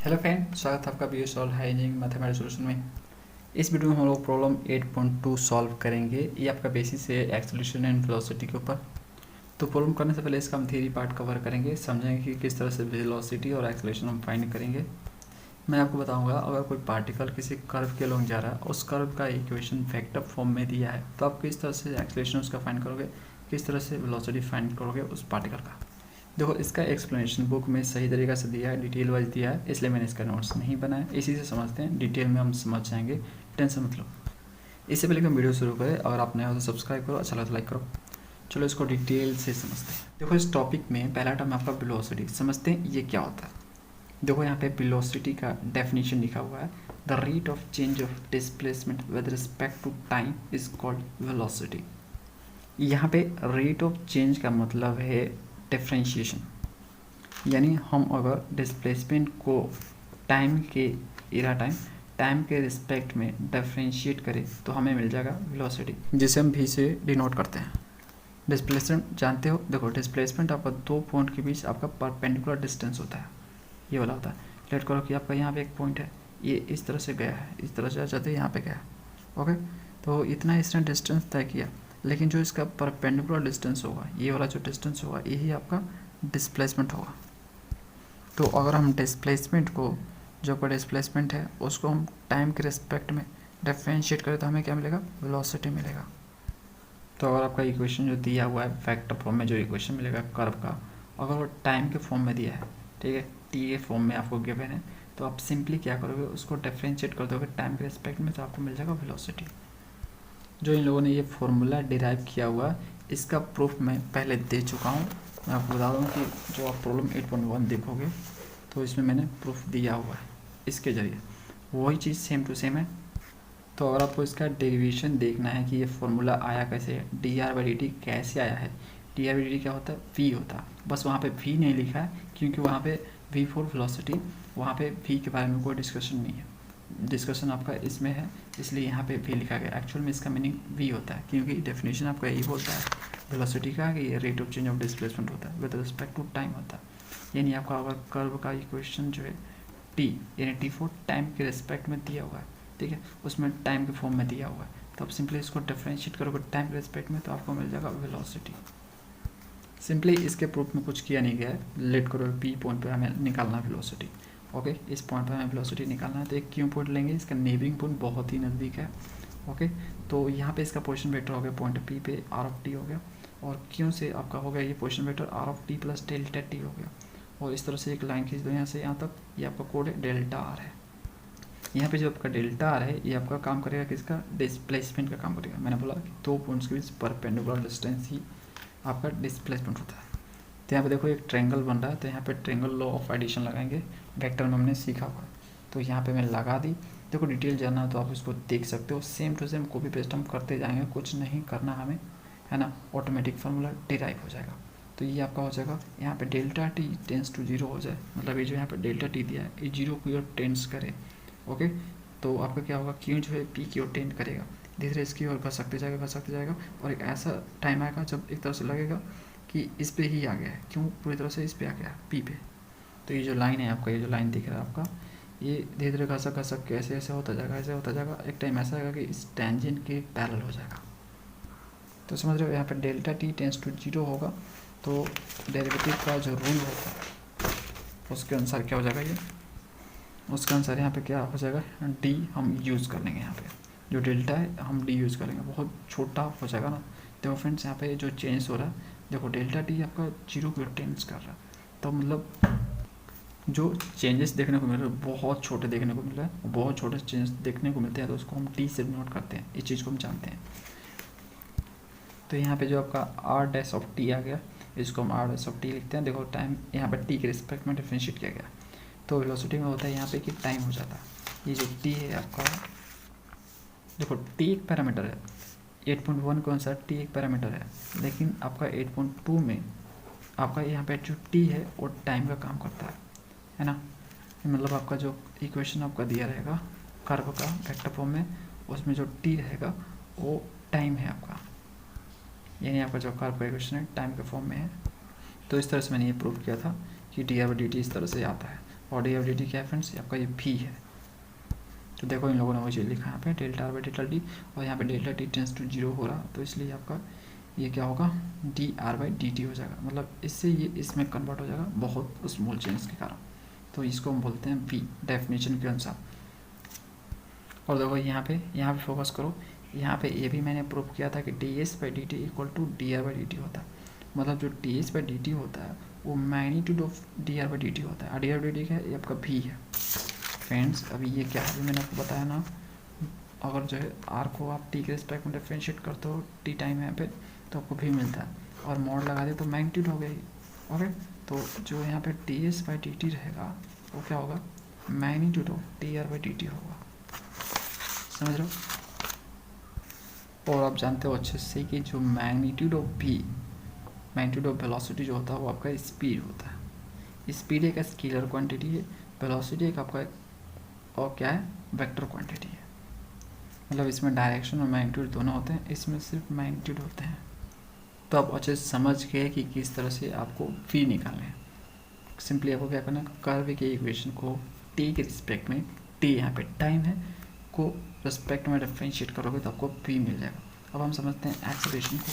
Hello friend, स्वागत है आपका बी सॉल्व हाइजिंग मैथमेटिक्स सॉल्यूशन में। इस वीडियो में हम लोग प्रॉब्लम 8.2 सॉल्व करेंगे। ये आपका बेसिस है एक्सेलरेशन एंड वेलोसिटी के ऊपर। तो प्रॉब्लम करने से पहले इसका हम थ्योरी पार्ट कवर करेंगे, समझेंगे कि किस तरह से वेलोसिटी और एक्सेलरेशन हम फाइंड करेंगे। मैं आपको बताऊंगा, अगर कोई पार्टिकल किसी कर्व के लॉन्ग जा रहा है, उस कर्व का इक्वेशन वेक्टर फॉर्म में दिया है, तो आप किस तरह से एक्सेलरेशन उसका फाइंड करोगे, किस तरह से वेलोसिटी फाइंड करोगे उस पार्टिकल का। देखो, इसका एक्सप्लेनेशन बुक में सही तरीक़ा से दिया है, डिटेल वाइज दिया है, इसलिए मैंने इसका नोट्स नहीं बनाया। इसी से समझते हैं, डिटेल में हम समझ जाएंगे, टेंशन मत लो। इससे पहले कि हम वीडियो शुरू करें, अगर आप नए हो तो सब्सक्राइब करो, अच्छा लगा तो लाइक करो। चलो इसको डिटेल से समझते हैं। देखो, इस टॉपिक में पहला टर्म आपका वेलोसिटी, समझते हैं ये क्या होता है। देखो, यहाँ पे वेलोसिटी का डेफिनेशन लिखा हुआ है, the rate of change of displacement with respect to time is called velocity. यहाँ पे रेट ऑफ चेंज का मतलब है डिफ्रेंशिएशन, यानी हम अगर डिस्प्लेसमेंट को टाइम के रिस्पेक्ट में डिफ्रेंशिएट करें तो हमें मिल जाएगा वेलोसिटी, जिसे हम v से डिनोट करते हैं। डिस्प्लेसमेंट जानते हो, देखो डिस्प्लेसमेंट आपका दो पॉइंट के बीच आपका परपेंडिकुलर डिस्टेंस होता है, ये वाला होता है। लेट करो कि आपका यहाँ पे एक पॉइंट है, ये इस तरह से गया है, इस तरह से जाते यहाँ पे गया, ओके। तो इतना इसने डिस्टेंस तय किया, लेकिन जो इसका परपेंडिकुलर डिस्टेंस होगा, ये वाला जो डिस्टेंस होगा, यही आपका डिस्प्लेसमेंट होगा। तो अगर हम डिस्प्लेसमेंट को, जो आपका डिस्प्लेसमेंट है उसको हम टाइम के रिस्पेक्ट में डिफरेंशिएट करें तो हमें क्या मिलेगा, वेलोसिटी मिलेगा। तो अगर आपका इक्वेशन जो दिया हुआ है वेक्टर फॉर्म में, जो इक्वेशन मिलेगा कर्व का, अगर वो टाइम के फॉर्म में दिया है, ठीक है, टी के फॉर्म में आपको गिवन है, तो आप सिंपली क्या करोगे, उसको डिफरेंशिएट कर दोगे टाइम के रिस्पेक्ट में, तो आपको मिल जाएगा वेलोसिटी। जो इन लोगों ने ये फॉर्मूला डिराइव किया हुआ, इसका प्रूफ मैं पहले दे चुका हूँ। मैं आपको बता दूँ कि जो आप प्रॉब्लम 8.1 देखोगे तो इसमें मैंने प्रूफ दिया हुआ है, इसके ज़रिए वही चीज़ सेम टू सेम है। तो अगर आपको इसका डेरिवेशन देखना है कि ये फॉर्मूला आया कैसे है, dr/dt कैसे आया है। dr/dt क्या होता है, v होता है, बस वहाँ पे v नहीं लिखा है क्योंकि वहाँ पे v फॉर वेलोसिटी, वहाँ पे v के बारे में कोई डिस्कशन नहीं है, डिस्कशन आपका इसमें है, इसलिए यहाँ पे v लिखा गया। एक्चुअल में इसका मीनिंग v होता है, क्योंकि डेफिनेशन आपका यही बोलता है वेलोसिटी का कि ये rate of change of displacement होता है विद रिस्पेक्ट टू टाइम होता है। यानी आपका अगर कर्व का इक्वेशन जो है t, यानी t फॉर टाइम के रिस्पेक्ट में दिया हुआ है, ठीक है, उसमें टाइम के फॉर्म में दिया हुआ है, तो आप सिंपली इसको डिफरेंशिएट करोगे टाइम के रिस्पेक्ट में, तो आपको मिल जाएगा वेलोसिटी। सिंपली इसके प्रूफ में कुछ किया नहीं गया है। लेट करो पी पॉइंट पे हमें निकालना है वेलोसिटी, ओके। इस पॉइंट पे हमें वेलोसिटी निकालना है, तो एक क्यों पॉइंट लेंगे, इसका नेबरिंग पॉइंट बहुत ही नज़दीक है, ओके। तो यहाँ पे इसका पोजीशन वेक्टर हो गया पॉइंट पी पे r(t) हो गया, और क्यों से आपका हो गया ये position vector r(t) plus delta t हो गया, और इस तरह से एक लाइन खींच दो यहाँ से यहाँ तक, ये आपका कोड है डेल्टा r है। यहाँ पे जो आपका डेल्टा r है, ये आपका काम करेगा किसका, डिस्प्लेसमेंट का काम करेगा। मैंने बोला कि दो पॉइंट्स के बीच परपेंडिकुलर डिस्टेंस ही आपका डिस्प्लेसमेंट होता है। तो यहाँ पे देखो एक ट्रायंगल बन रहा है, तो यहाँ पे ट्रायंगल लॉ ऑफ एडिशन लगाएंगे, वेक्टर में हमने सीखा हुआ है, तो यहाँ पे मैं लगा दी। देखो डिटेल जानना है तो आप इसको देख सकते हो, same to same copy paste हम करते जाएंगे, कुछ नहीं करना हमें, है ना, ऑटोमेटिक फार्मूला डिराइव हो जाएगा। तो ये आपका हो जाएगा, यहाँ पे डेल्टा t टेंस टू 0 हो जाए, मतलब ये जो यहाँ पे डेल्टा t दिया है ये 0 की ओर टेंस करे, ओके। तो आपका क्या होगा, क्यों जो है p की ओर टेंड करेगा, धीरे धीरे इसकी ओर घसकते जाएगा, और एक ऐसा टाइम आएगा जब एक तरह से लगेगा कि इस पे ही आ गया है, क्यों, पूरी तरह से इस पे आ गया है, पी पे। तो ये जो लाइन है आपका, ये जो लाइन दिख रहा है आपका, ये धीरे धीरे घसक के ऐसे ऐसे होता जाएगा, एक टाइम ऐसा आएगा कि इस टेंजेंट के पैरेलल हो जाएगा। तो समझ रहे हो, यहाँ पे डेल्टा t टेंस टू 0 होगा, तो डेरिवेटिव का जो रूल होता है उसके अनुसार क्या हो जाएगा, ये उसके अनुसार यहाँ पे क्या हो जाएगा, d हम यूज़ कर लेंगे। यहाँ पे जो डेल्टा है हम d यूज़ करेंगे, बहुत छोटा हो जाएगा ना। देखो फ्रेंड्स, यहाँ पे जो चेंज हो रहा है, देखो डेल्टा t आपका 0 की ओर टेंस कर रहा है, तो मतलब जो चेंजेस देखने को मिल रहे हैं बहुत छोटे देखने को मिल रहा है, बहुत छोटे चेंजेस देखने को मिलते हैं, तो उसको हम t से डिनोट करते हैं, इस चीज़ को हम जानते हैं। तो यहाँ पे जो आपका r' आ गया, इसको हम r' लिखते हैं। देखो टाइम यहाँ पर t के रिस्पेक्ट में डिफरेंशिएट किया गया, तो वेलोसिटी में होता है यहाँ पे कि टाइम हो जाता है। ये जो t है आपका, देखो t एक पैरामीटर है, 8.1 के अनुसार t एक पैरामीटर है, लेकिन आपका 8.2 में आपका यहाँ पे जो t है वो टाइम का काम करता है ना। मतलब आपका जो इक्वेशन आपका दिया रहेगा कर्व का वेक्टर फॉर्म में, उसमें जो t रहेगा वो टाइम है आपका, यानी आपका जो कर्व का इक्वेशन है टाइम के फॉर्म में है। तो इस तरह से मैंने ये प्रूव किया था कि dr/dt इस तरह से आता है। और डी ऑफ डी टी क्या है फ्रेंड्स, आपका ये भी है। तो देखो इन लोगों ने मुझे लिखा यहाँ पे delta R by delta D, और यहाँ पे डेल्टा टी टेंस टू 0 हो रहा, तो इसलिए आपका ये क्या होगा, D r by d T हो जाएगा। मतलब इससे ये इसमें कन्वर्ट हो जाएगा बहुत स्मॉल चेंज के कारण। तो इसको हम बोलते हैं वी डेफिनेशन के अनुसार। और देखो यहाँ पे फोकस करो, यहाँ पे ये भी मैंने प्रूव किया था कि d s by d t equal to d r by d t होता है। मतलब जो d s by d t होता है वो magnitude of d r by d t होता है, और d r by d t क्या है, ये आपका भी है फ्रेंड्स। अभी ये क्या है, अभी मैंने आपको बताया ना, अगर जो है आर को आप टी के रिस्पेक्ट में डिफ्रेंशिएट करते हो टी टाइम यहाँ पे, तो आपको भी मिलता है, और मोड लगा दे तो मैग्नीट्यूड हो गई। ओके, तो जो यहाँ पे D s by d T रहेगा वो क्या होगा, magnitude of d r by d T होगा, समझ रहे हो। और आप जानते हो अच्छे से कि जो मैग्नीट्यूड ऑफ भी, मैग्नीट्यूड ऑफ वेलोसिटी जो होता है वो आपका स्पीड होता है। स्पीड एक स्केलर क्वांटिटी है, वेलोसिटी एक आपका और क्या है, वेक्टर क्वांटिटी है। मतलब इसमें डायरेक्शन और मैग्नीट्यूड दोनों होते हैं, इसमें सिर्फ मैग्नीट्यूड होते हैं। तो आप अच्छे से समझ गए कि किस तरह से आपको वी निकालना है। सिंपली आपको क्या करना है, कर्व के इक्वेशन को टी के रिस्पेक्ट में, टी यहाँ पे टाइम है, को रिस्पेक्ट में डिफरेंशिएट करोगे तो आपको वी मिल जाएगा। अब हम समझते हैं एक्सेलरेशन को।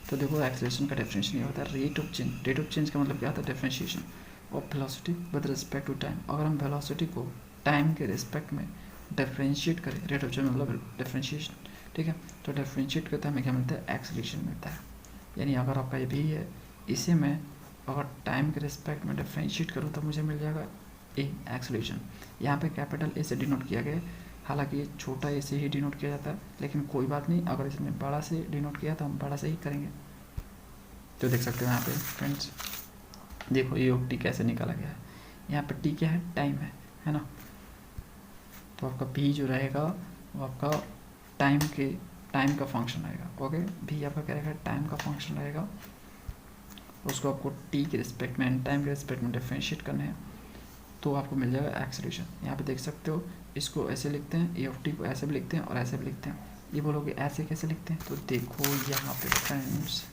तो देखो एक्सेलरेशन का डेफिनेशन ये होता है rate of change. Rate of change का मतलब क्या होता है, differentiation of velocity with respect to time. अगर हम वेलोसिटी को टाइम के रिस्पेक्ट में डिफरेंशिएट करें, रेट ऑफ चेंज मतलब डिफरेंशिएशन, ठीक है, तो डिफरेंशिएट करते हमें क्या मिलता है, एक्सेलरेशन मिलता है। यानी अगर आपका ये भी है, इसे मैं अगर टाइम के रिस्पेक्ट में डिफरेंशिएट करूँ तो मुझे मिल जाएगा ए एक्सेलरेशन। यहाँ पे कैपिटल ए से डिनोट किया गया है, हालांकि ये छोटा ए से ही डिनोट किया जाता है, लेकिन कोई बात नहीं, अगर इसमें बड़ा से डिनोट किया तो हम बड़ा से ही करेंगे। तो देख सकते हो यहाँ पे फ्रेंड्स, देखो ये टी कैसे निकाला गया है। यहाँ पे टी क्या है, टाइम है ना। तो आपका पी जो रहेगा वो आपका टाइम का फंक्शन रहेगा। ओके, भी आपका क्या रहेगा, टाइम का फंक्शन रहेगा। उसको आपको टी के रिस्पेक्ट में, टाइम के रिस्पेक्ट में डिफरेंशिएट करना है, तो आपको मिल जाएगा एक्सेलरेशन। यहाँ पे देख सकते हो, इसको ऐसे लिखते हैं, ए ऑफ टी को ऐसे भी लिखते हैं और ऐसे भी लिखते हैं। ये बोलोगे ऐसे कैसे लिखते हैं, तो देखो यहाँ पे friends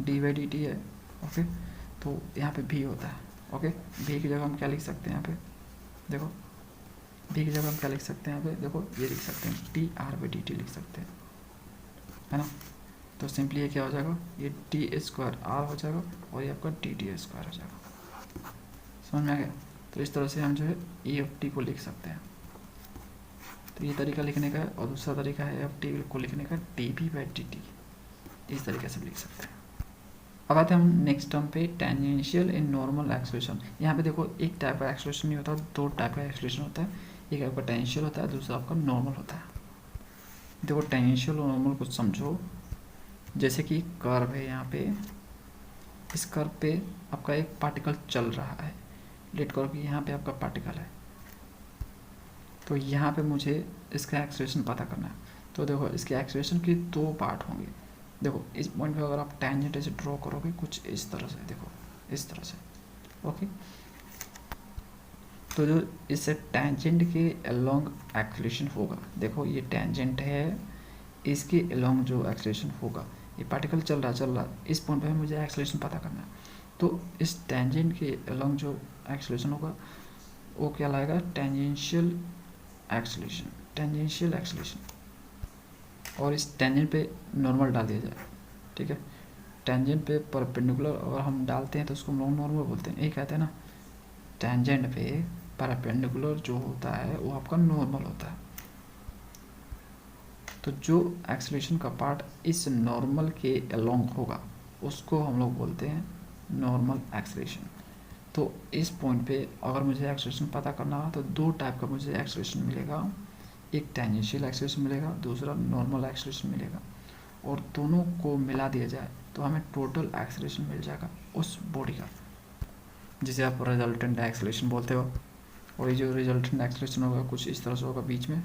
D by d T है। ओके, तो यहाँ पे भी होता है। ओके, भी की जगह हम क्या लिख सकते हैं, यहाँ पे देखो भी की जगह हम क्या लिख सकते हैं, यहाँ पे देखो ये लिख सकते हैं T R by d T लिख सकते हैं, है ना। तो सिंपली ये क्या हो जाएगा, ये टी स्क्वायर आर हो जाएगा और ये आपका टी टी स्क्वायर हो जाएगा। समझ में आ गया। तो इस तरह से हम जो है ए ऑफ टी को लिख सकते हैं। तो ये तरीका लिखने का है, और दूसरा तरीका है एफ टी को लिखने का, t b by t t, इस तरीके से लिख सकते हैं। अब आते हैं हम नेक्स्ट टर्म पे, टेंजेंशियल इन नॉर्मल एक्सेलरेशन। यहाँ पे देखो एक टाइप का एक्सेलरेशन नहीं होता, दो टाइप का एक्सेलरेशन होता है। एक आपका टेंजेंशियल होता है, दूसरा आपका नॉर्मल होता है। देखो टेंजेंशियल और नॉर्मल को समझो, जैसे कि कर्व है यहाँ पे, इस कर्व पे आपका एक पार्टिकल चल रहा है, लेट करो कि यहाँ पे आपका पार्टिकल है, तो यहाँ पे मुझे इसका एक्सेलरेशन पता करना है। तो देखो इसके एक्सेलरेशन के दो पार्ट होंगे। देखो इस पॉइंट पे अगर आप टेंजेंट ऐसे ड्रॉ करोगे कुछ इस तरह से, देखो इस तरह से। ओके, तो जो इससे टेंजेंट के अलोंग एक्सेलरेशन होगा, देखो ये टेंजेंट है, इसके अलोंग जो एक्सेलरेशन होगा, ये पार्टिकल चल रहा, इस पॉइंट पे मुझे एक्सेलरेशन पता करना है। तो इस टेंजेंट के अलोंग जो एक्सेलरेशन होगा वो क्या लाएगा, टेंजेंशियल एक्सेलरेशन। और इस टेंजेंट पे नॉर्मल डाल दिया जाए, ठीक है। टेंजेंट पे परपेंडिकुलर अगर हम डालते हैं तो उसको हम लोग नॉर्मल बोलते हैं, यही कहते हैं ना, टेंजेंट पे परपेंडिकुलर जो होता है वो आपका नॉर्मल होता है। तो जो एक्सेलरेशन का पार्ट इस नॉर्मल के अलोंग होगा उसको हम लोग बोलते हैं नॉर्मल एक्सेलरेशन। तो इस पॉइंट पे अगर मुझे एक्सेलरेशन पता करना हो तो दो टाइप का मुझे एक्सेलरेशन मिलेगा, एक टेंजेंशियल एक्सेलरेशन मिलेगा, दूसरा नॉर्मल एक्सेलरेशन मिलेगा, और दोनों को मिला दिया जाए तो हमें टोटल एक्सेलरेशन मिल जाएगा उस बॉडी का, जिसे आप रिजल्टेंट एक्सेलरेशन बोलते हो। और ये जो रिजल्टेंट एक्सेलरेशन होगा कुछ इस तरह से होगा, बीच में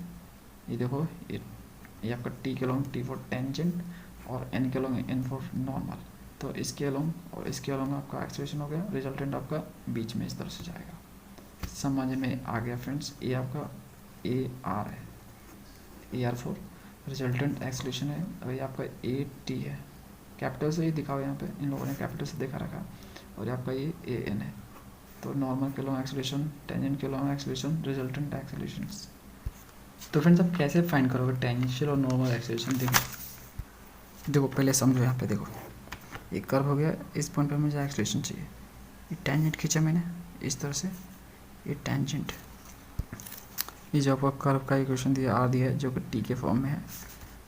ये देखो, ये आपका टी के लॉन्ग टी फॉर टेंजेंट और एन के लॉन्ग एन फॉर नॉर्मल। तो इसके अलोंग और इसके अलोंग आपका एक्सेलरेशन हो गया, रिजल्टेंट आपका बीच में इस तरह से जाएगा। समझ में आ गया फ्रेंड्स। ये आपका ए आर है, A R for resultant acceleration है, और ये आपका ए टी है, कैपिटल से ही दिखाओ यहाँ पे, इन लोगों ने कैपिटल से देखा रखा, और आपका ये ए एन है। तो नॉर्मल के लॉन्ग एक्सेलरेशन, टेंजेंट के लॉन्ग एक्सेलरेशन, रिजल्टेंट एक्सेलरेशन। तो फ्रेंड्स आप कैसे फाइंड करोगे टेंजेंशियल और नॉर्मल एक्सेलरेशन? देखो पहले समझो, यहाँ पे देखो एक कर्व हो गया, इस पॉइंट पे मुझे एक्सेलरेशन चाहिए, ये टेंजेंट खींचा मैंने इस तरह से, ये टेंजेंट, ये जो आपका कर्व का इक्वेशन दिया आर दिया है जो कि टी के फॉर्म में है।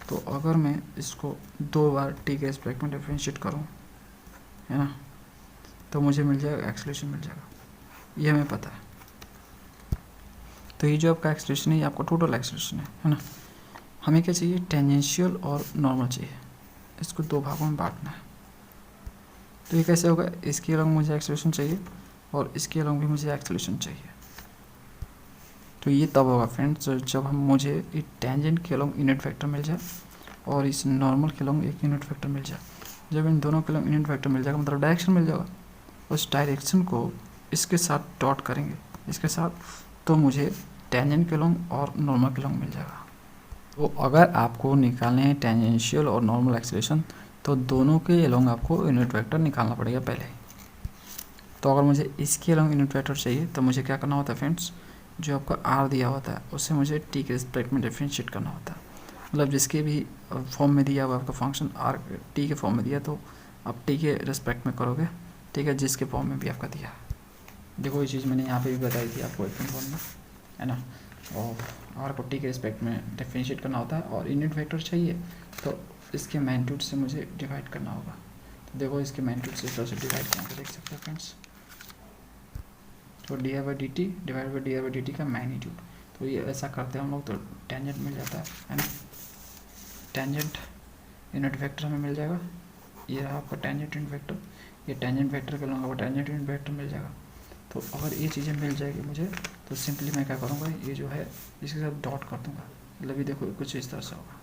तो अगर मैं इसको 2 बार टी के रिस्पेक्ट में डिफरेंशिएट करूँ, है ना, तो मुझे मिल जाएगा एक्सेलरेशन मिल जाएगा, ये हमें पता है। तो ये जो आपका एक्सेलरेशन है ये आपका टोटल एक्सेलरेशन है ना। हमें क्या चाहिए? टेंजेंशियल और नॉर्मल चाहिए, इसको 2 भागों में बांटना है। तो ये कैसे होगा? इसके अलॉन्ग मुझे एक्सेलरेशन चाहिए और इसके अलॉन्ग भी मुझे एक्सेलरेशन चाहिए। तो ये तब होगा फ्रेंड्स जब हम मुझे ये टेंजेंट के अलॉन्ग यूनिट वेक्टर मिल जाए और इस नॉर्मल के अलॉन्ग एक यूनिट वेक्टर मिल जाए। जब इन दोनों के अलॉन्ग यूनिट वेक्टर मिल जाएगा मतलब डायरेक्शन मिल जाएगा, उस डायरेक्शन को इसके साथ डॉट करेंगे इसके साथ, तो मुझे टेंजेंट के अलॉन्ग और नॉर्मल के अलॉन्ग मिल जाएगा। तो अगर आपको निकालने हैं टेंजेंशियल और नॉर्मल एक्सेलरेशन तो दोनों के अलॉन्ग आपको यूनिट वेक्टर निकालना पड़ेगा पहले। तो अगर मुझे इसके अलॉन्ग यूनिट वेक्टर चाहिए तो मुझे क्या करना होता है फ्रेंड्स? जो आपका आर दिया होता है उससे मुझे टी के रिस्पेक्ट में डिफरेंशिएट करना होता है। मतलब जिसके भी फॉर्म में दिया हुआ आपका फंक्शन आर टी के फॉर्म में दिया तो आप टी के रिस्पेक्ट में करोगे, ठीक है, जिसके फॉर्म में भी आपका दिया। देखो ये चीज़ मैंने यहाँ पे भी बताई थी आपको एक फॉर्म में, है ना। और आर को टी के रिस्पेक्ट में डिफरेंशिएट करना होता है और यूनिट वेक्टर चाहिए तो इसके मैग्नीट्यूड से मुझे डिवाइड करना होगा। तो देखो इसके मैग्नीट्यूड से इस तरह से डिवाइड करके देख सकते हैं फ्रेंड्स। तो D r by d T divide by D r by d t का मैग्नीट्यूड, तो ये ऐसा करते हैं हम लोग तो टेंजेंट मिल जाता है ना। टेंजेंट यूनिट वेक्टर हमें मिल जाएगा, ये रहा आपका टेंजेंट यूनिट वेक्टर, ये टेंजेंट वेक्टर के लूँगा वो टेंजेंट यूनिट वेक्टर मिल जाएगा। तो अगर ये चीज़ें मिल जाएगी मुझे तो सिंपली मैं क्या करूँगा, ये जो है इसके साथ डॉट कर दूँगा। मतलब ये देखो कुछ इस तरह से होगा,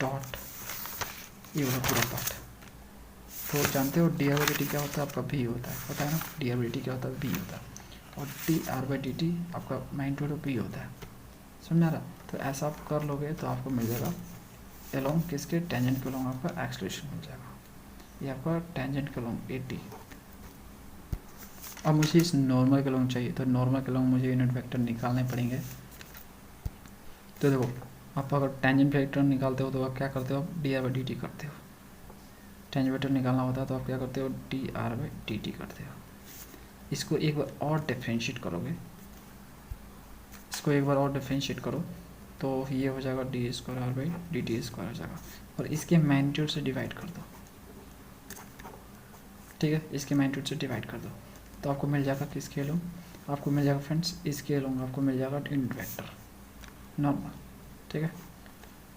डॉट, ये वाला पूरा पार्ट। तो जानते हो D r by d t क्या होता है? आपका भी होता है, पता है ना, D r by d t क्या होता है? भी होता है। और d r by d T आपका मैग्नीट्यूड भी होता है, समझा रहा? तो ऐसा आप कर लोगे तो आपको मिल जाएगा एलोंग किसके? टेंजेंट के एलोंग आपका एक्सेलरेशन मिल जाएगा। ये आपका टेंजेंट के एलोंग 80। अब मुझे इस नॉर्मल के एलोंग चाहिए तो नॉर्मल के एलोंग मुझे यूनिट वेक्टर निकालने पड़ेंगे। तो देखो आप अगर टेंजेंट वेक्टर निकालते हो तो आप क्या करते हो? D r by d T करते हो। टेंजेंट वेक्टर निकालना होता है तो आप क्या करते हो? D r by d T करते हो। इसको एक बार और डिफरेंशिएट करोगे, इसको एक बार और डिफरेंशिएट करो तो ये हो जाएगा d square r by d t square हो जाएगा और इसके मैग्नीट्यूड से डिवाइड कर दो, ठीक है, इसके मैग्नीट्यूड से डिवाइड कर दो तो आपको मिल जाएगा किसके एलोंग? आपको मिल जाएगा फ्रेंड्स इसके एलोंग आपको मिल जाएगा यूनिट वेक्टर नॉर्मल, ठीक है।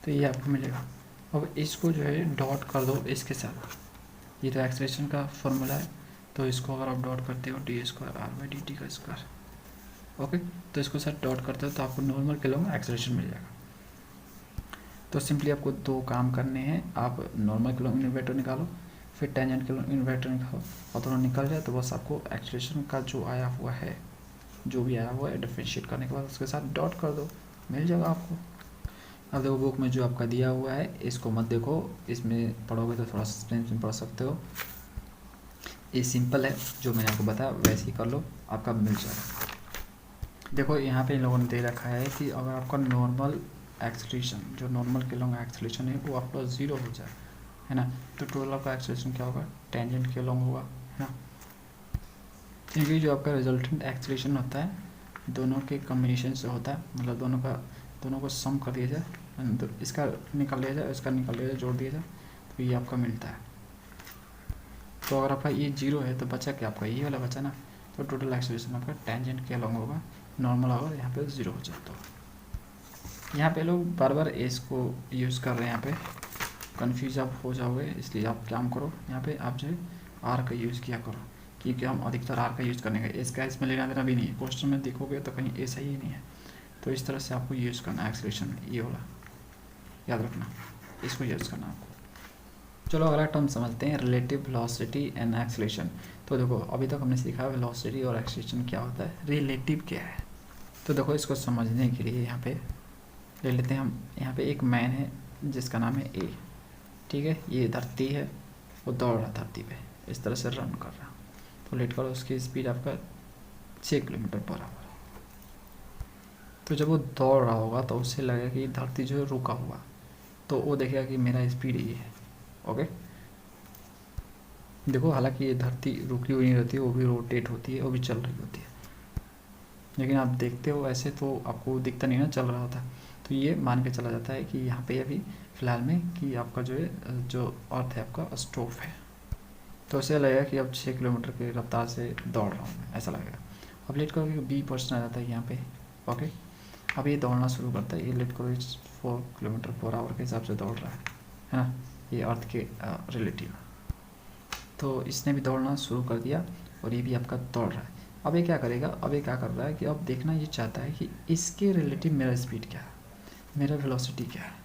तो ये आपको मिलेगा। अब इसको जो है डॉट कर दो इसके साथ, ये तो एक्सेलरेशन का फॉर्मूला है तो इसको अगर आप डॉट करते हो d square r by d t का स्क्वायर, ओके, तो इसको साथ डॉट करते हो तो आपको नॉर्मल के एलोंग एक्सेलरेशन मिल जाएगा। तो सिंपली आपको 2 काम करने हैं, आप नॉर्मल के एलोंग यूनिट वेक्टर निकालो, फिर टेंजेंट के यूनिट वेक्टर निकालो और दोनों निकल जाए तो बस आपको एक्सेलरेशन का जो आया हुआ है, जो भी आया हुआ है डिफरेंशिएट करने के बाद उसके साथ डॉट कर दो, मिल जाएगा आपको। अब देखो बुक में जो आपका दिया हुआ है इसको मत देखो, इसमें पढ़ोगे तो थोड़ा सस्पेंस में पढ़ सकते हो। ये सिंपल है, जो मैंने आपको बताया वैसे ही कर लो, आपका मिल जाएगा। देखो यहाँ पे इन लोगों ने दे रखा है कि अगर आपका नॉर्मल एक्सेलरेशन, जो नॉर्मल के लॉन्ग एक्सेलरेशन है वो आपका 0 हो जाए, है ना, तो टोटल आपका एक्सेलरेशन क्या होगा? टेंजेंट के लॉन्ग होगा, है ना। क्योंकि जो आपका रिजल्टेंट एक्सेलरेशन होता है दोनों के कम्बिनेशन से होता है, मतलब दोनों को सम कर दिया जाए तो इसका निकाल लिया जाए, इसका निकाल लिया जाए, जोड़ दिया जाए तो ये आपका मिलता है। तो अगर आपका ये 0 है तो बचा क्या? आपका ये वाला बचा ना, तो टोटल एक्सेलरेशन आपका टेंजेंट के अलॉन्ग होगा, नॉर्मल होगा, यहाँ पे 0 हो जाए। तो यहाँ पे लोग बार बार एस को यूज़ कर रहे हैं, यहाँ पे कन्फ्यूज आप हो जाओगे, इसलिए आप क्या करो, यहाँ पे आप जो है आर का यूज़ किया करो, क्योंकि हम अधिकतर आर का यूज़ करने का, एस का इसमें लेना देना भी नहीं है। क्वेश्चन में देखोगे तो कहीं ऐसा ही नहीं है, तो इस तरह से आपको यूज़ करना है एक्सेलरेशन, ये वाला याद रखना, इसको यूज़ करना आपको। चलो अगला टर्म समझते हैं, रिलेटिव वेलोसिटी एंड एक्सेलरेशन। तो देखो अभी तक हमने सीखा वेलोसिटी और एक्सेलरेशन क्या होता है, रिलेटिव क्या है। तो देखो इसको समझने के लिए यहाँ पे ले लेते हैं हम, यहाँ पे एक मैन है जिसका नाम है ए, ठीक है, ये धरती है, वो दौड़ रहा धरती पे इस तरह से रन कर रहा। तो लेट करो, उसकी स्पीड आपका 6 किलोमीटर पर आवर। तो जब वो दौड़ रहा होगा तो उससे लगेगा कि धरती जो है रुका हुआ, तो वो देखेगा कि मेरा स्पीड ये है। ओके, देखो हालांकि ये धरती रुकी हुई नहीं रहती है, वो भी रोटेट होती है, वो भी चल रही होती है, लेकिन आप देखते हो ऐसे तो आपको दिखता नहीं ना चल रहा होता। तो ये मान के चला जाता है कि यहाँ पे अभी फ़िलहाल में कि आपका जो है जो अर्थ है आपका स्टॉप है। तो ऐसे लगेगा कि अब 6 किलोमीटर की रफ्तार से दौड़ रहा हूँ मैं, ऐसा लगेगा। अब लेट करो कि B% आ जाता है यहाँ पे। ओके, अब ये दौड़ना शुरू करता है, ये लेट करो 4 किलोमीटर पर आवर के हिसाब से दौड़ रहा है ना, ये अर्थ के रिलेटिव। तो इसने भी दौड़ना शुरू कर दिया और ये भी आपका दौड़ रहा है। अब ये क्या करेगा, अब ये क्या कर रहा है कि अब देखना ये चाहता है कि इसके रिलेटिव मेरा स्पीड क्या है, मेरा वेलोसिटी क्या है।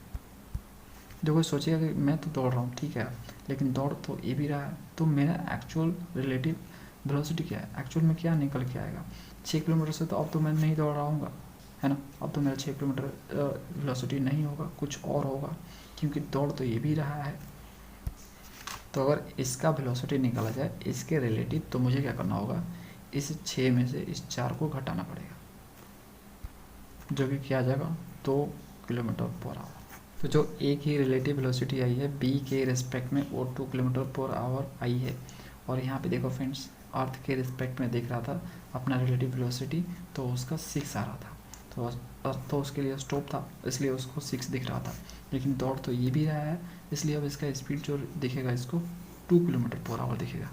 देखो सोचिएगा कि मैं तो दौड़ रहा हूँ, ठीक है, लेकिन दौड़ तो ये भी रहा है, तो मेरा एक्चुअल रिलेटिव वेलोसिटी क्या है, एक्चुअल में क्या निकल के आएगा। 6 किलोमीटर से तो अब तो मैं नहीं दौड़ रहा हूँ, है ना, अब तो मेरा 6 किलोमीटर वेलोसिटी नहीं होगा, कुछ और होगा, क्योंकि दौड़ तो ये भी रहा है। तो अगर इसका वेलोसिटी निकाला जाए इसके रिलेटिव, तो मुझे क्या करना होगा, इस 6 में से इस 4 को घटाना पड़ेगा, जो कि क्या आ जाएगा 2 किलोमीटर पर आवर। तो जो ए की रिलेटिव वेलोसिटी आई है बी के रिस्पेक्ट में वो 2 किलोमीटर पर आवर आई है। और यहाँ पे देखो फ्रेंड्स, अर्थ के रिस्पेक्ट में देख रहा था अपना रिलेटिव वेलोसिटी, तो उसका 6 आ रहा था, तो अर्थ तो उसके लिए स्टॉप था, इसलिए उसको 6 दिख रहा था, लेकिन दौड़ तो ये भी रहा है, इसलिए अब इसका स्पीड जो दिखेगा इसको 2 किलोमीटर पर आवर दिखेगा।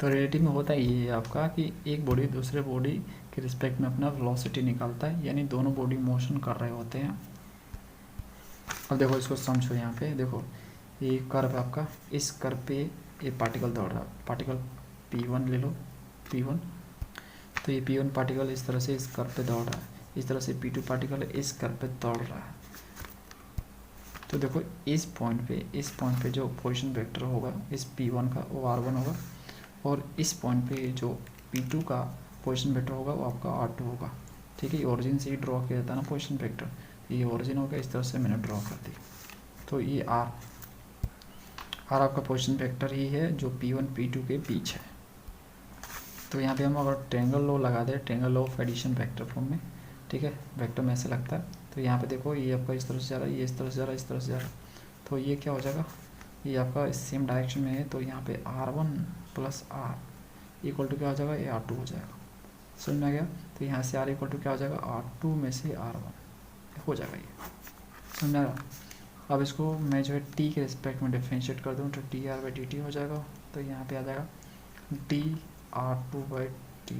तो रिलेटिव में होता ये है आपका कि एक बॉडी दूसरे बॉडी के रिस्पेक्ट में अपना वेलोसिटी निकालता है, यानी दोनों बॉडी मोशन कर रहे होते हैं। अब देखो इसको समझो, यहाँ पे देखो ये कर्व है आपका, इस कर्व पे ये पार्टिकल दौड़ रहा है, पार्टिकल P1 ले लो, P1, तो ये P1 पार्टिकल इस तरह से इस कर्व पे दौड़ रहा है, इस तरह से P2 पार्टिकल इस कर्व पे दौड़ रहा है। तो देखो इस पॉइंट पे जो पोजीशन वेक्टर होगा इस P1 का वो R1 होगा, और इस पॉइंट पे जो P2 का पोजीशन वेक्टर होगा वो आपका R2 होगा। ठीक है, ओरिजिन से ही ड्रॉ किया जाता है ना पोजीशन वेक्टर, ये ओरिजिन हो गया, इस तरह से मैंने ड्रॉ कर दी। तो ये R आपका पोजीशन वेक्टर ही है जो P1 P2 के बीच है। तो यहाँ पे हम अगर ट्रायंगल लॉ लगा दें, triangle law of addition vector form में, ठीक है, वेक्टर में ऐसे लगता है, तो यहाँ पे देखो ये आपका इस तरह से जा रहा है, ये इस तरह से जा रहा है, इस तरह से जा रहा है, तो ये क्या हो जाएगा, ये आपका इस सेम डायरेक्शन में है, तो यहाँ पे R1 + R इक्वल टू क्या हो जाएगा, ये R2 हो जाएगा। समझ में आ गया। तो यहाँ से R इक्वल टू क्या हो जाएगा, R2 में से R1 हो जाएगा, ये समझ में आ रहा। अब इसको मैं जो है t के रिस्पेक्ट में डिफ्रेंशिएट कर दूँ तो dr/dt हो जाएगा, तो यहाँ पे आ जाएगा dr2/dt,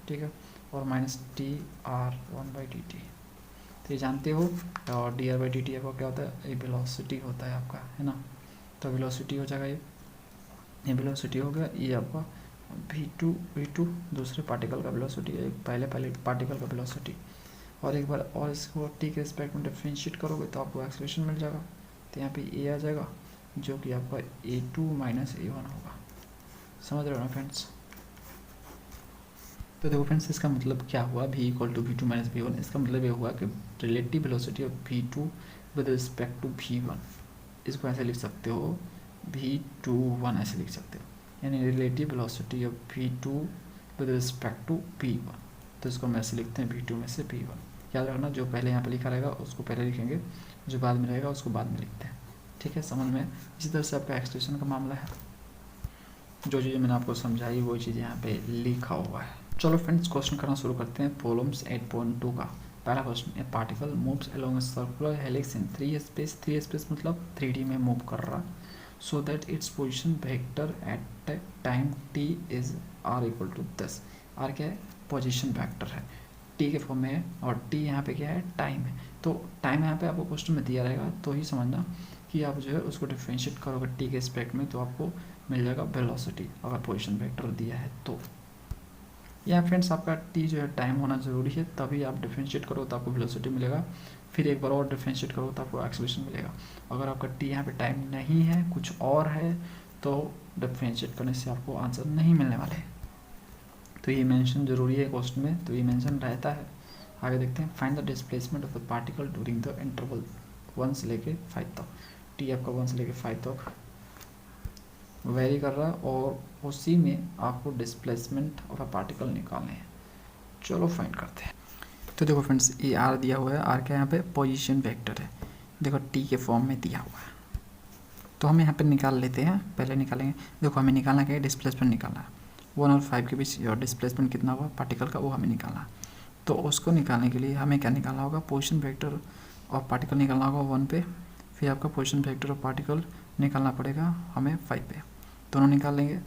ठीक है, और माइनस dr1/dt। तो ये जानते हो, और dr/dt आपका क्या होता है, ये वेलोसिटी होता है आपका, है ना, तो वेलोसिटी हो जाएगा, ये वेलोसिटी हो गया, ये आपका v2 दूसरे पार्टिकल का वेलोसिटी है, पहले पार्टिकल का वेलोसिटी, और एक बार और इसको t के रिस्पेक्ट में डिफ्रेंशिएट करोगे तो आपको एक्सेलरेशन मिल जाएगा। तो यहाँ पे a आ जाएगा जो कि आपका a2 - a1 होगा। समझ रहे हो ना फ्रेंड्स। तो देखो फ्रेंड्स, इसका मतलब क्या हुआ, v = v2 - v1, इसका मतलब ये हुआ कि relative velocity of v2 with respect to v1, इसको ऐसे लिख सकते हो v21, ऐसे लिख सकते हो, यानी relative velocity of v2 with respect to v1। तो इसको हम ऐसे लिखते हैं v2 में से v1। याद रखना, जो पहले यहाँ पे लिखा रहेगा उसको पहले लिखेंगे, जो बाद में रहेगा उसको बाद में लिखते हैं, ठीक है, समझ में। इसी तरह से आपका एक्सप्रेशन का मामला है, जो चीज़ें मैंने आपको समझाई वो चीज़ें यहाँ पे लिखा हुआ है। चलो फ्रेंड्स, क्वेश्चन करना शुरू करते हैं। प्रॉब्लम्स 8.2 का पहला question, A particle moves along a circular helix in 3 space मतलब 3D में मूव कर रहा, so that its position vector at time t is r = 10। r क्या है, पोजिशन वेक्टर है, t के फॉर्म में है, और t यहाँ पे क्या है, टाइम है। तो टाइम यहाँ पे आपको क्वेश्चन में दिया रहेगा, तो ही समझना कि आप जो है उसको डिफ्रेंशिएट करोगे t के रिस्पेक्ट में, तो आपको मिल जाएगा वेलोसिटी, अगर पोजीशन वेक्टर दिया है तो। या फ्रेंड्स आपका t जो है टाइम होना ज़रूरी है, तभी आप डिफ्रेंशिएट करो तो आपको वेलोसिटी मिलेगा, फिर एक बार और डिफ्रेंशिएट करो तो आपको एक्सेलरेशन मिलेगा। अगर आपका t यहाँ पे टाइम नहीं है, कुछ और है, तो डिफ्रेंशिएट करने से आपको आंसर नहीं मिलने वाले। तो ये मेंशन जरूरी है क्वेश्चन में, तो ये मेंशन रहता है। आगे देखते हैं, find the displacement of the particle during the interval 1 से लेके 5 तक। t आपका 1 से लेके 5 तक वेरी कर रहा है और उसी में आपको डिस्प्लेसमेंट ऑफ अ पार्टिकल निकालने हैं। चलो फाइंड करते हैं। तो देखो फ्रेंड्स, ये आर दिया हुआ है, आर क्या यहाँ पे पोजीशन वेक्टर है, देखो टी के फॉर्म में दिया हुआ है। तो हम यहाँ पे निकाल लेते हैं, पहले निकालेंगे। देखो हमें निकालना क्या है, डिस्प्लेसमेंट निकालना है। 1 और 5 के बीच डिस्प्लेसमेंट कितना हुआ पार्टिकल का, वो हमें निकालना है। तो उसको निकालने के लिए हमें क्या निकालना होगा, पोजीशन वेक्टर ऑफ पार्टिकल निकालना होगा 1 पे, फिर आपका पोजीशन वेक्टर ऑफ पार्टिकल निकालना पड़ेगा हमें 5 पे। दोनों निकाल लेंगे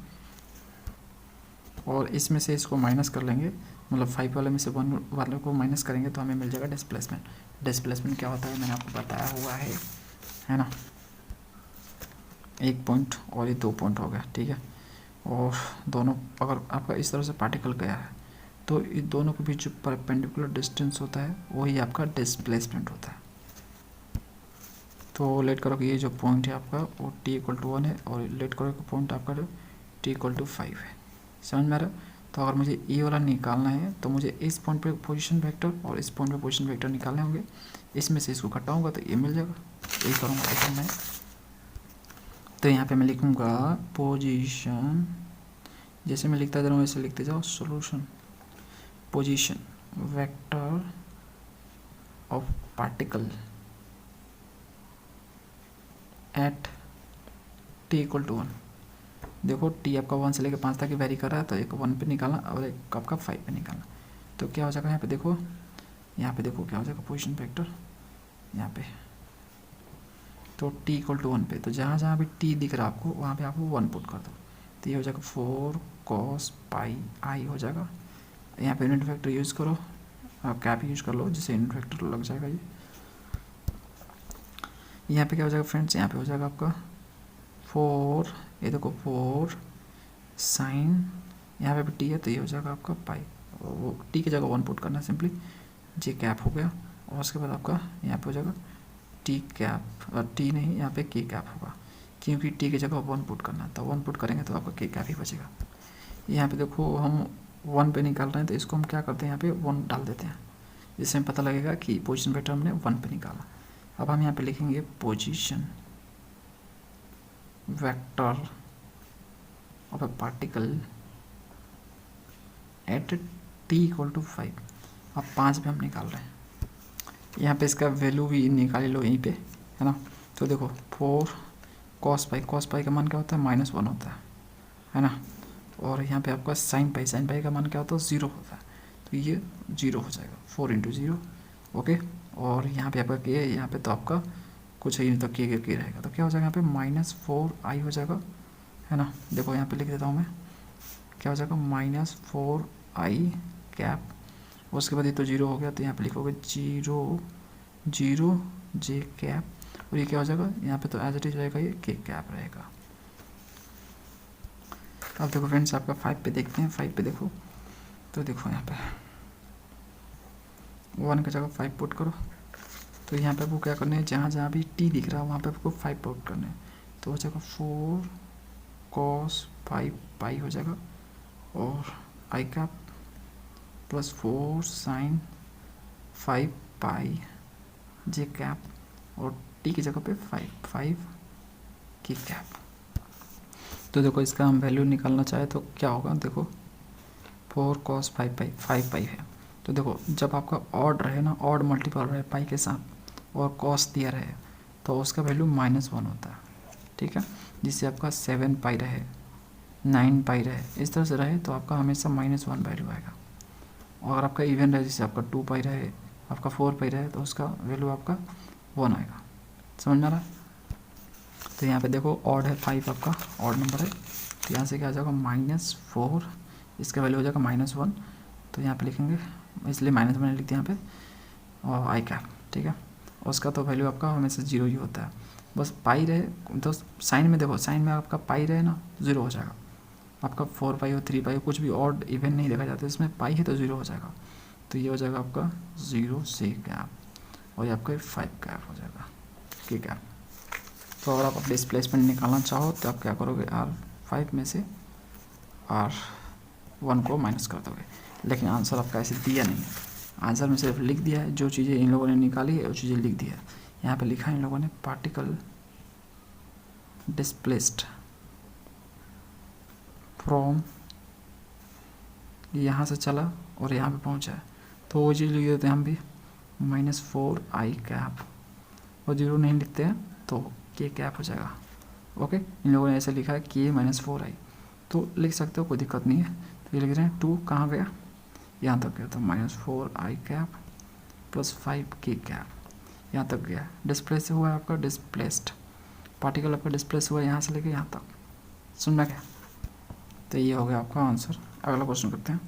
और इसमें से इसको माइनस कर लेंगे, मतलब 5 वाले में से 1 वाले को माइनस करेंगे तो हमें मिल जाएगा डिस्प्लेसमेंट। डिस्प्लेसमेंट क्या होता है मैंने आपको बताया हुआ है ना, 1 पॉइंट और ये 2 पॉइंट हो गया, ठीक है। और दोनों अगर आपका इस तरह से पार्टिकल गया है तो इन दोनों के बीच जो परपेंडिकुलर डिस्टेंस होता है वही आपका डिस्प्लेसमेंट होता है। तो लेट करो कि ये जो पॉइंट है आपका वो t=1 है और लेट करो कि पॉइंट आपका t=5 है। समझ में आ रहा है? तो अगर मुझे ये वाला निकालना है तो मुझे इस पॉइंट पे पोजीशन वेक्टर और इस पॉइंट पे पोजीशन वेक्टर निकालने होंगे। इसमें से इसको घटाऊंगा तो ये मिल जाएगा, यही करूँगा ऐसा मैं। तो यहाँ पे मैं लिखूँगा पोजीशन, जैसे मैं लिखता जा रहा हूँ वैसे लिखते जाओ, solution position vector of particle at t=1। देखो t आपका 1 से लेकर 5 तक वेरी कर रहा है, तो एक 1 पे निकालना और एक आपका 5 पे निकालना। तो क्या हो जाएगा यहाँ पे देखो क्या हो जाएगा पोजीशन वेक्टर यहाँ पे, तो t=1 पे, तो जहाँ जहाँ भी t दिख रहा है आपको वहाँ पे आपको 1 पुट कर दो। तो ये हो जाएगा 4 cos πi हो जाएगा। यहाँ पे यूनिट वेक्टर यूज़ करो, आप कैप यूज़ कर लो जिससे यूनिट वेक्टर लग जाएगा। ये यहाँ पे क्या हो जाएगा फ्रेंड्स, यहाँ पे हो जाएगा आपका 4, ये देखो 4 साइन, यहाँ पे भी टी है तो ये हो जाएगा आपका पाई, वो टी की जगह 1 पुट करना सिंपली, जे कैप हो गया। और उसके बाद आपका यहाँ पे हो जाएगा टी कैप, और टी नहीं यहाँ पे के कैप होगा, क्योंकि टी की जगह 1 पुट करना है, तो 1 पुट करेंगे तो आपका के कैप ही बचेगा। यहाँ पे देखो हम 1 पे निकाल रहे हैं तो इसको हम क्या करते हैं, यहाँ पे 1 डाल देते हैं, जिससे हमें पता लगेगा कि पोजीशन वेक्टर हमने 1 पे निकाला। अब हम यहाँ पे लिखेंगे position vector of a particle at t=5। अब 5 पे हम निकाल रहे हैं, यहाँ पे इसका वैल्यू भी निकाल लो यहीं पे, है ना। तो देखो 4 cos π का मान क्या होता है, -1 होता है ना। और यहाँ पे आपका sin π का मान क्या होता है, 0 होता है, तो ये 0 हो जाएगा, 4 × 0, ओके। और यहाँ पे आपका के है, यहाँ पे तो आपका कुछ ही नहीं, तो के रहेगा, तो क्या हो जाएगा यहाँ पे -4i हो जाएगा, है ना। देखो यहाँ पे लिख देता हूँ मैं, क्या हो जाएगा -4i कैप, उसके बाद ये तो 0 हो गया, तो यहाँ पे लिखोगे 0 j कैप, और ये क्या हो जाएगा यहाँ पे तो एज इट इज रहेगा, ये के कैप रहेगा। अब देखो फ्रेंड्स आपका 5 पे देखते हैं, 5 पे देखो, तो देखो यहाँ पे 1 की जगह 5 पुट करो, तो यहाँ पे आपको क्या करना है, जहाँ जहाँ भी t दिख रहा है वहाँ पे आपको 5 पुट करना है, तो हो जाएगा 4 cos π हो जाएगा, और i cap plus 4 sin 5π j cap, और t की जगह पे 5 की कैप। तो देखो इसका हम वैल्यू निकालना चाहे तो क्या होगा, देखो 4 cos 5π है, तो देखो जब आपका ऑड रहे ना, ऑड मल्टीपल रहे पाई के साथ और कॉस दिया रहे, तो उसका वैल्यू -1 होता है, ठीक है। जिससे आपका 7π रहे, 9π रहे, इस तरह से रहे तो आपका हमेशा -1 वैल्यू आएगा। और अगर आपका इवन रहे, जैसे आपका 2π रहे, आपका 4π रहे, तो उसका वैल्यू आपका 1 आएगा। समझ में आ रहा है? तो यहाँ पे देखो ऑड है, 5 आपका ऑड नंबर है, तो यहाँ से क्या आ जाएगा -4, इसका वैल्यू हो जाएगा -1, तो यहाँ पे लिखेंगे, इसलिए -1 लिखते हैं यहाँ पे, और आई कैप, ठीक है। उसका तो वैल्यू आपका हमेशा 0 ही होता है, बस पाई रहे तो साइन में देखो, साइन में आपका पाई रहे ना 0 हो जाएगा, आपका 4π हो 3π हो कुछ भी ऑड इवन नहीं देखा जाता, इसमें पाई है तो 0 हो जाएगा, तो ये हो जाएगा आपका 0 से कैप, और ये आपका 5 कैप हो जाएगा के कैप। तो अगर आप डिस्प्लेसमेंट निकालना चाहो तो आप क्या करोगे, R5 में से R1 को माइनस कर दोगे, लेकिन आंसर आपका ऐसे दिया नहीं है, आंसर में सिर्फ लिख दिया है, जो चीज़ें इन लोगों ने निकाली है वो चीज़ें लिख दिया है। यहाँ पे लिखा है इन लोगों ने पार्टिकल डिस्प्लेस्ड फ्रॉम यहाँ से चला और यहाँ पे पहुँचा है, तो वो चीज़ लिख देते हैं हम भी -4i कैप, और जीरो नहीं लिखते हैं तो k कैप हो जाएगा। ओके, इन लोगों ने ऐसे लिखा है k -4i, तो लिख सकते हो, कोई दिक्कत नहीं है। तो ये लिख रहे हैं 2 कहाँ गया, यहाँ तक गया, तो -4i cap plus 5k cap यहाँ तक गया। डिस्प्लेस हुआ है आपका, डिस्प्लेस्ड पार्टिकल आपका डिस्प्लेस हुआ है यहाँ से लेके यहाँ तक, सुनना क्या। तो ये हो गया आपका आंसर। अगला क्वेश्चन करते हैं।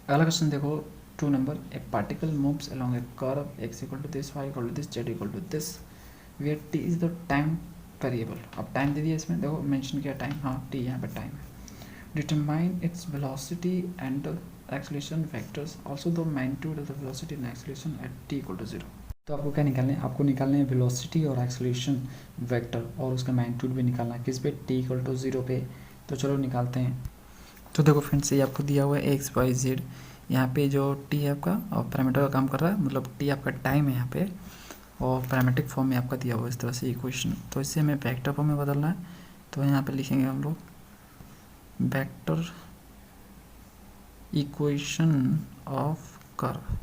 अगला क्वेश्चन देखो 2 नंबर, a particle moves along a curve x equal to this, y equal to this, z equal to this, where t is the time variable. अब टाइम दे दिया इसमें, देखो मेंशन किया टाइम, हाँ t यहाँ पे टाइम है। Determine its velocity and acceleration vectors, also the magnitude of the velocity and acceleration at t equal to 0। तो आपको क्या निकालना है, आपको निकालना है वेलोसिटी और एक्सेलरेशन वेक्टर, और उसका मैग्नीट्यूड भी निकालना है, किस पे, t इक्वल टू 0 पे। तो चलो निकालते हैं। तो देखो फ्रेंड्स, ये आपको दिया हुआ है x y z, यहाँ पे जो t है आपका और पैरामीटर का काम कर रहा है, मतलब t आपका टाइम है यहाँ पे, और पैरामीट्रिक फॉर्म में आपका दिया हुआ है इस तरह से इक्वेशन। तो इससे हमें वेक्टर फॉर्म में बदलना है, तो यहाँ पे लिखेंगे हम लोग वेक्टर इक्वेशन ऑफ कर्व।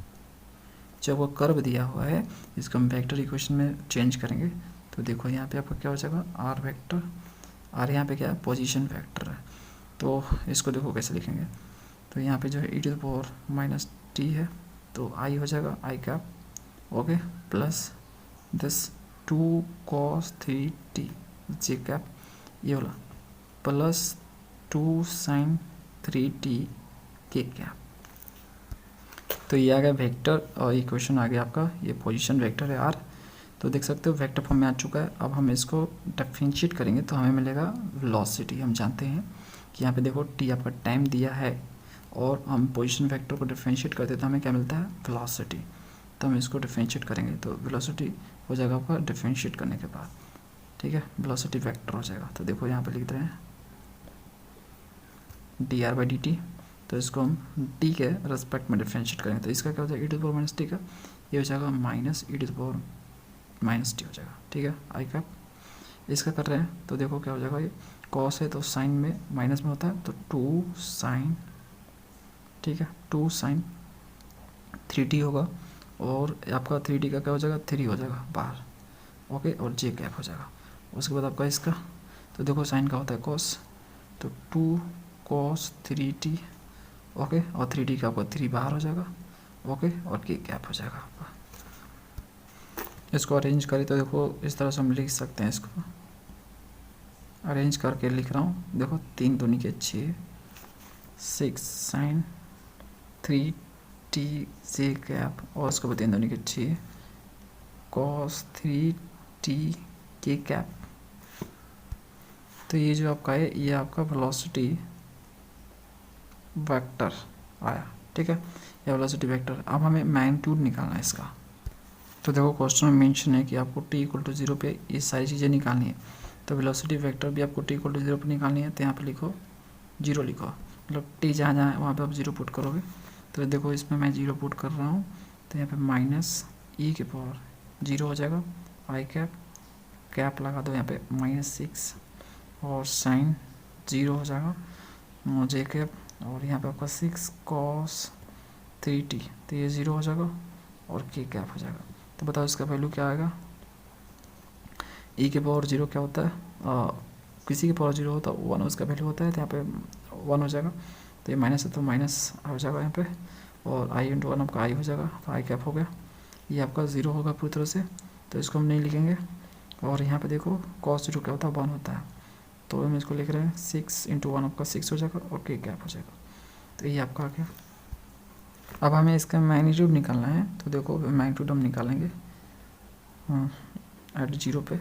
जब वो कर्व दिया हुआ है इसको हम वेक्टर इक्वेशन में चेंज करेंगे। तो देखो यहाँ पे आपका क्या हो जाएगा, आर वेक्टर, आर यहाँ पे क्या है, पोजीशन वेक्टर है। तो इसको देखो कैसे लिखेंगे, तो यहाँ पे जो है e⁻t है, तो आई हो जाएगा I cap, okay, plus this 2 cos 3t J cap, ये वाला प्लस 2 sin 3t के कैप। तो ये आ गया वेक्टर, और इक्वेशन आ गया आपका, ये पोजीशन वेक्टर है आर। तो देख सकते हो वेक्टर फॉर्म में आ चुका है। अब हम इसको डिफरेंशिएट करेंगे तो हमें मिलेगा वेलोसिटी। हम जानते हैं कि यहाँ पे देखो टी आपका टाइम दिया है, और हम पोजीशन वेक्टर को डिफरेंशिएट करते हैं तो हमें क्या मिलता है, वेलोसिटी। तो हम इसको डिफरेंशिएट करेंगे तो वेलोसिटी हो जाएगा आपका डिफरेंशिएट करने के बाद, ठीक है, वेलोसिटी वेक्टर हो जाएगा। तो देखो यहाँ पे लिख रहे हैं dr/dt, तो इसको हम t के रेस्पेक्ट में डिफरेंशिएट करेंगे तो इसका क्या हो जाएगा, e⁻t का, ये हो जाएगा -e⁻t हो जाएगा, ठीक है, आई कैप। इसका कर रहे हैं तो देखो क्या हो जाएगा, ये कॉस है तो साइन में माइनस में होता है, तो 2 sin, ठीक है, 2 sin 3t होगा, और आपका 3t का क्या हो जाएगा, 3 हो जाएगा बाहर, ओके, और जे कैप हो जाएगा। उसके बाद आपका इसका, तो देखो साइन का होता है कॉस, तो 2 cos 3t, ओके, और 3t का आपका 3 बाहर हो जाएगा, ओके, और के कैप हो जाएगा आपका। इसको अरेंज करें तो देखो इस तरह से हम लिख सकते हैं, इसको अरेंज करके लिख रहा हूँ। देखो 3 दूनी के 6, 6 sin 3t जे कैप, और उसके बाद 3 दूनी के 6 cos 3t के कैप। तो ये जो आपका है, ये आपका वेलोसिटी वेक्टर आया, ठीक है, ये वेलोसिटी वेक्टर। अब हमें मैग्नीट्यूड निकालना है इसका। तो देखो क्वेश्चन में मेंशन है कि आपको t इक्वल टू 0 पे ये सारी चीज़ें निकालनी है, तो वेलोसिटी वेक्टर भी आपको t इक्वल टू 0 पे निकालनी है। तो यहाँ पे लिखो 0 लिखो, मतलब t जहाँ जहाँ है वहाँ पे आप 0 पुट करोगे। तो देखो इसमें मैं 0 पुट कर रहा हूँ, तो यहाँ पे -e⁻0 हो जाएगा, आई कैप, कैप लगा दो यहाँ पे -6, और साइन 0 हो जाएगा, जे कैप, और यहाँ पे आपका 6 cos 3t, तो ये 0 हो जाएगा, और के कैप हो जाएगा। तो बताओ इसका वैल्यू क्या आएगा, e⁻0 क्या होता है, किसी के पावर 0 होता है 1 उसका वैल्यू होता है, तो यहाँ पे 1 हो जाएगा, तो ये माइनस है तो माइनस हो जाएगा यहाँ पे, और i × 1 आपका i हो जाएगा, तो आई कैप हो गया। ये आपका 0 होगा पूरी तरह से, तो इसको हम नहीं लिखेंगे। और यहाँ पे देखो cos 0 क्या होता है, 1 होता है, तो हम इसको लिख रहे हैं 6 × 1 आपका 6 हो जाएगा, और के कैप हो जाएगा। तो ये आपका आ गया। अब हमें इसका मैग्नीट्यूड निकालना है, तो देखो मैग्नीट्यूड हम निकालेंगे एट 0 पे।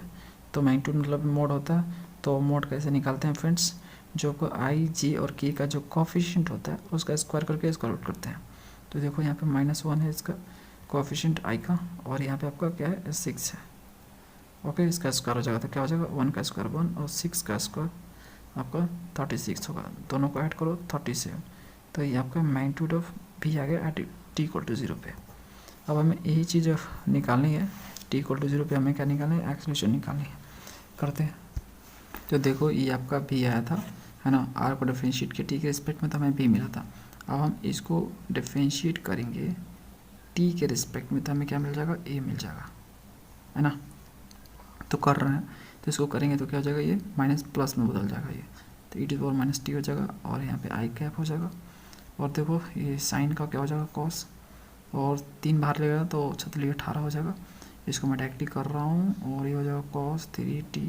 तो मैग्नीट्यूड मतलब मोड होता है, तो मोड कैसे निकालते हैं फ्रेंड्स, जो को आई जे और के का जो कोफिशिएंट होता है उसका स्क्वायर करके स्क्वायर आउट करते हैं। तो देखो यहाँ पे -1 है इसका कोफिशिएंट आई का, और यहाँ पे आपका क्या है 6 है, ओके, इसका स्क्वायर हो जाएगा, तो क्या हो जाएगा 1 का स्क्वायर 1, और 6 का स्क्वायर आपका 36 होगा, दोनों को ऐड करो 37। तो ये आपका मैग्नीट्यूड ऑफ भी आ गया एट t इक्वल टू 0 पे। अब हमें यही चीज़ निकालनी है, t इक्वल टू 0 पे हमें क्या निकालना है, एक्सेलरेशन निकालनी है, करते हैं। तो देखो ये आपका भी आया था है ना। आर को डिफ्रेंशिएट किया टी के रिस्पेक्ट में तो हमें बी मिला था। अब हम इसको डिफ्रेंशिएट करेंगे टी के रिस्पेक्ट में तो हमें क्या मिल जाएगा, ए मिल जाएगा, है ना। तो कर रहे हैं तो इसको करेंगे तो क्या हो जाएगा, ये माइनस प्लस में बदल जाएगा ये, तो E to the power minus T हो जाएगा और यहाँ पे आई कैप हो जाएगा। और देखो ये साइन का क्या हो जाएगा कॉस, और 3 बाहर लेगा तो 46 18 हो जाएगा। इसको मैं डायरेक्टली कर रहा हूँ और ये हो जाएगा कॉस 3t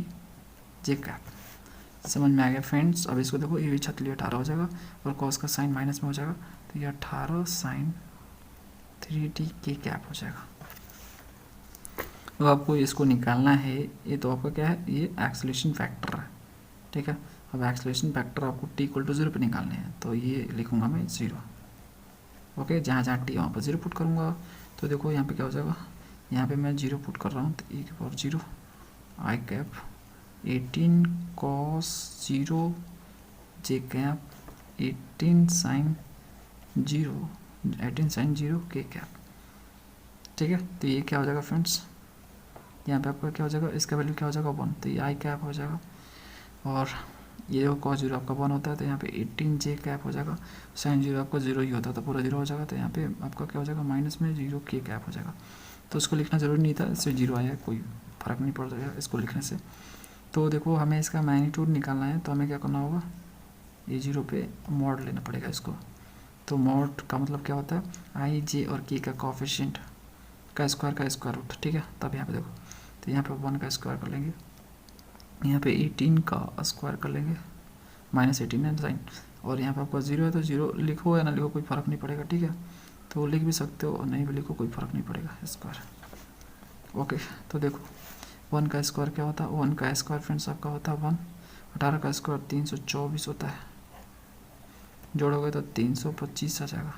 जे कैप। समझ में आ गया फ्रेंड्स। अब इसको देखो ये भी 46 18 हो जाएगा और कॉस का साइन माइनस में हो जाएगा, तो ये 18 साइन 3t के कैप हो जाएगा। तो आपको इसको निकालना है, ये तो आपका क्या है, ये एक्सेलरेशन फैक्टर है, ठीक है। अब एक्सेलरेशन फैक्टर आपको t इक्वल टू 0 पर निकालने हैं, तो ये लिखूंगा मैं 0, ओके। जहाँ जहाँ टी वहाँ पर 0 पुट करूँगा, तो देखो यहाँ पे क्या हो जाएगा, यहाँ पे मैं 0 पुट कर रहा हूँ, तो e की पावर 0 आई कैप 18 कॉस 0 जे कैप 18 साइन 0 के कैप, ठीक है। तो ये क्या हो जाएगा फ्रेंड्स, यहाँ पे आपका क्या हो जाएगा, इसका वैल्यू क्या हो जाएगा 1, तो ये आई कैप हो जाएगा। और ये जो कॉस 0 आपका 1 होता है तो यहाँ पे 18 जे कैप हो जाएगा। साइन 0 आपका 0 ही होता है तो पूरा 0 हो जाएगा, तो यहाँ पे आपका क्या हो जाएगा माइनस में 0 के कैप हो जाएगा। तो उसको लिखना ज़रूरी नहीं था, इससे 0 आया, कोई फ़र्क नहीं पड़ जाएगा इसको लिखने से। तो देखो हमें इसका मैग्नीट्यूड निकालना है, तो हमें क्या करना होगा, ये 0 पे मॉड लेना पड़ेगा इसको। तो मॉड का मतलब क्या होता है, आई जे और के का कोफिशिएंट का स्क्वायर रूट, ठीक है। तब यहाँ पे देखो, तो यहाँ पे 1 का स्क्वायर कर लेंगे, यहाँ पे 18 का स्क्वायर कर लेंगे माइनस 18 है साइन, और यहाँ पे आपका 0 है तो 0 लिखो या ना लिखो कोई फ़र्क नहीं पड़ेगा, ठीक है। तो लिख भी सकते हो और नहीं भी लिखो कोई फ़र्क नहीं पड़ेगा, स्क्वायर, ओके। तो देखो 1 का स्क्वायर क्या होता है, 1 का स्क्वायर फ्रेंड्स आपका होता है 1, 18 का स्क्वायर 324 होता है, जोड़ोगे तो 325 आ जाएगा,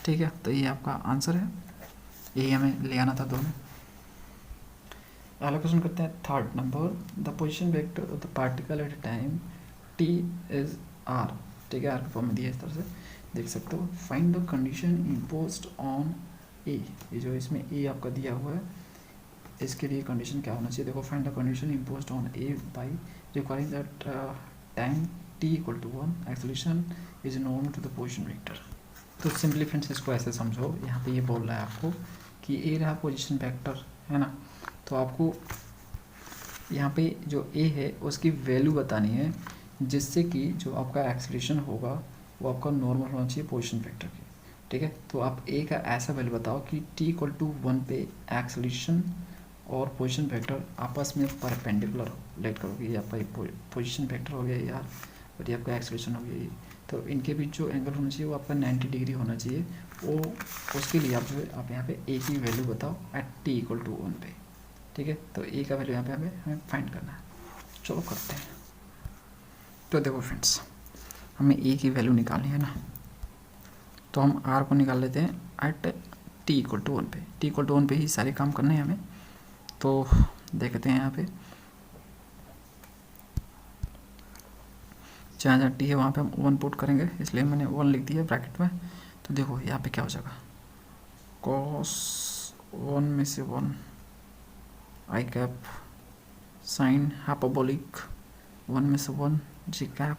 ठीक है। तो ये आपका आंसर है, यही हमें ले आना था दोनों। अगला क्वेश्चन करते हैं थर्ड नंबर, the position vector of the particle at time t is r, ठीक है। आर के फॉर्म में दिया इस तरह से देख सकते हो। Find the condition imposed on A, ये जो इसमें ए आपका दिया हुआ है इसके लिए कंडीशन क्या होना चाहिए, देखो find the condition imposed on a by requiring that time t equal to 1 acceleration is known to the position vector. तो सिंपली फ्रेंड्स इसको ऐसे समझो, यहाँ पे ये बोल रहा है आपको कि ए रहा पोजीशन वेक्टर, है ना। तो आपको यहाँ पे जो ए है उसकी वैल्यू बतानी है जिससे कि जो आपका एक्सेलरेशन होगा वो आपका नॉर्मल होना चाहिए पोजीशन वेक्टर की, ठीक है। तो आप ए का ऐसा वैल्यू बताओ कि टी इक्वल टू 1 पे एक्सेलरेशन और पोजीशन वेक्टर आपस में परपेंडिकुलर लेट करोगे, ये आपका पोजीशन वेक्टर हो गया यार और ये आपका एक्सेलरेशन हो गया ये, तो इनके बीच जो एंगल होना चाहिए वो आपका 90 डिग्री होना चाहिए। वो उसके लिए आप जो है आप यहाँ पे ए की वैल्यू बताओ एट टी इक्वल टू 1 पे, ठीक है। तो ए का वैल्यू यहाँ पे हमें फाइंड करना है, चलो करते हैं। तो देखो फ्रेंड्स हमें ए की वैल्यू निकालनी है ना, तो हम आर को निकाल लेते हैं एट टी इक्वल टू 1 पे, टी इक्वल टू 1 पे ही सारे काम करने हैं हमें। तो देखते हैं यहाँ पे जहाँ जहाँ टी है वहाँ पे हम 1 पुट करेंगे, इसलिए मैंने 1 लिख दिया ब्रैकेट में। तो देखो यहाँ पे क्या हो जाएगा, कॉस 1 में से 1 आई कैप साइन हाइपरबोलिक 1 में से 1 जी कैप,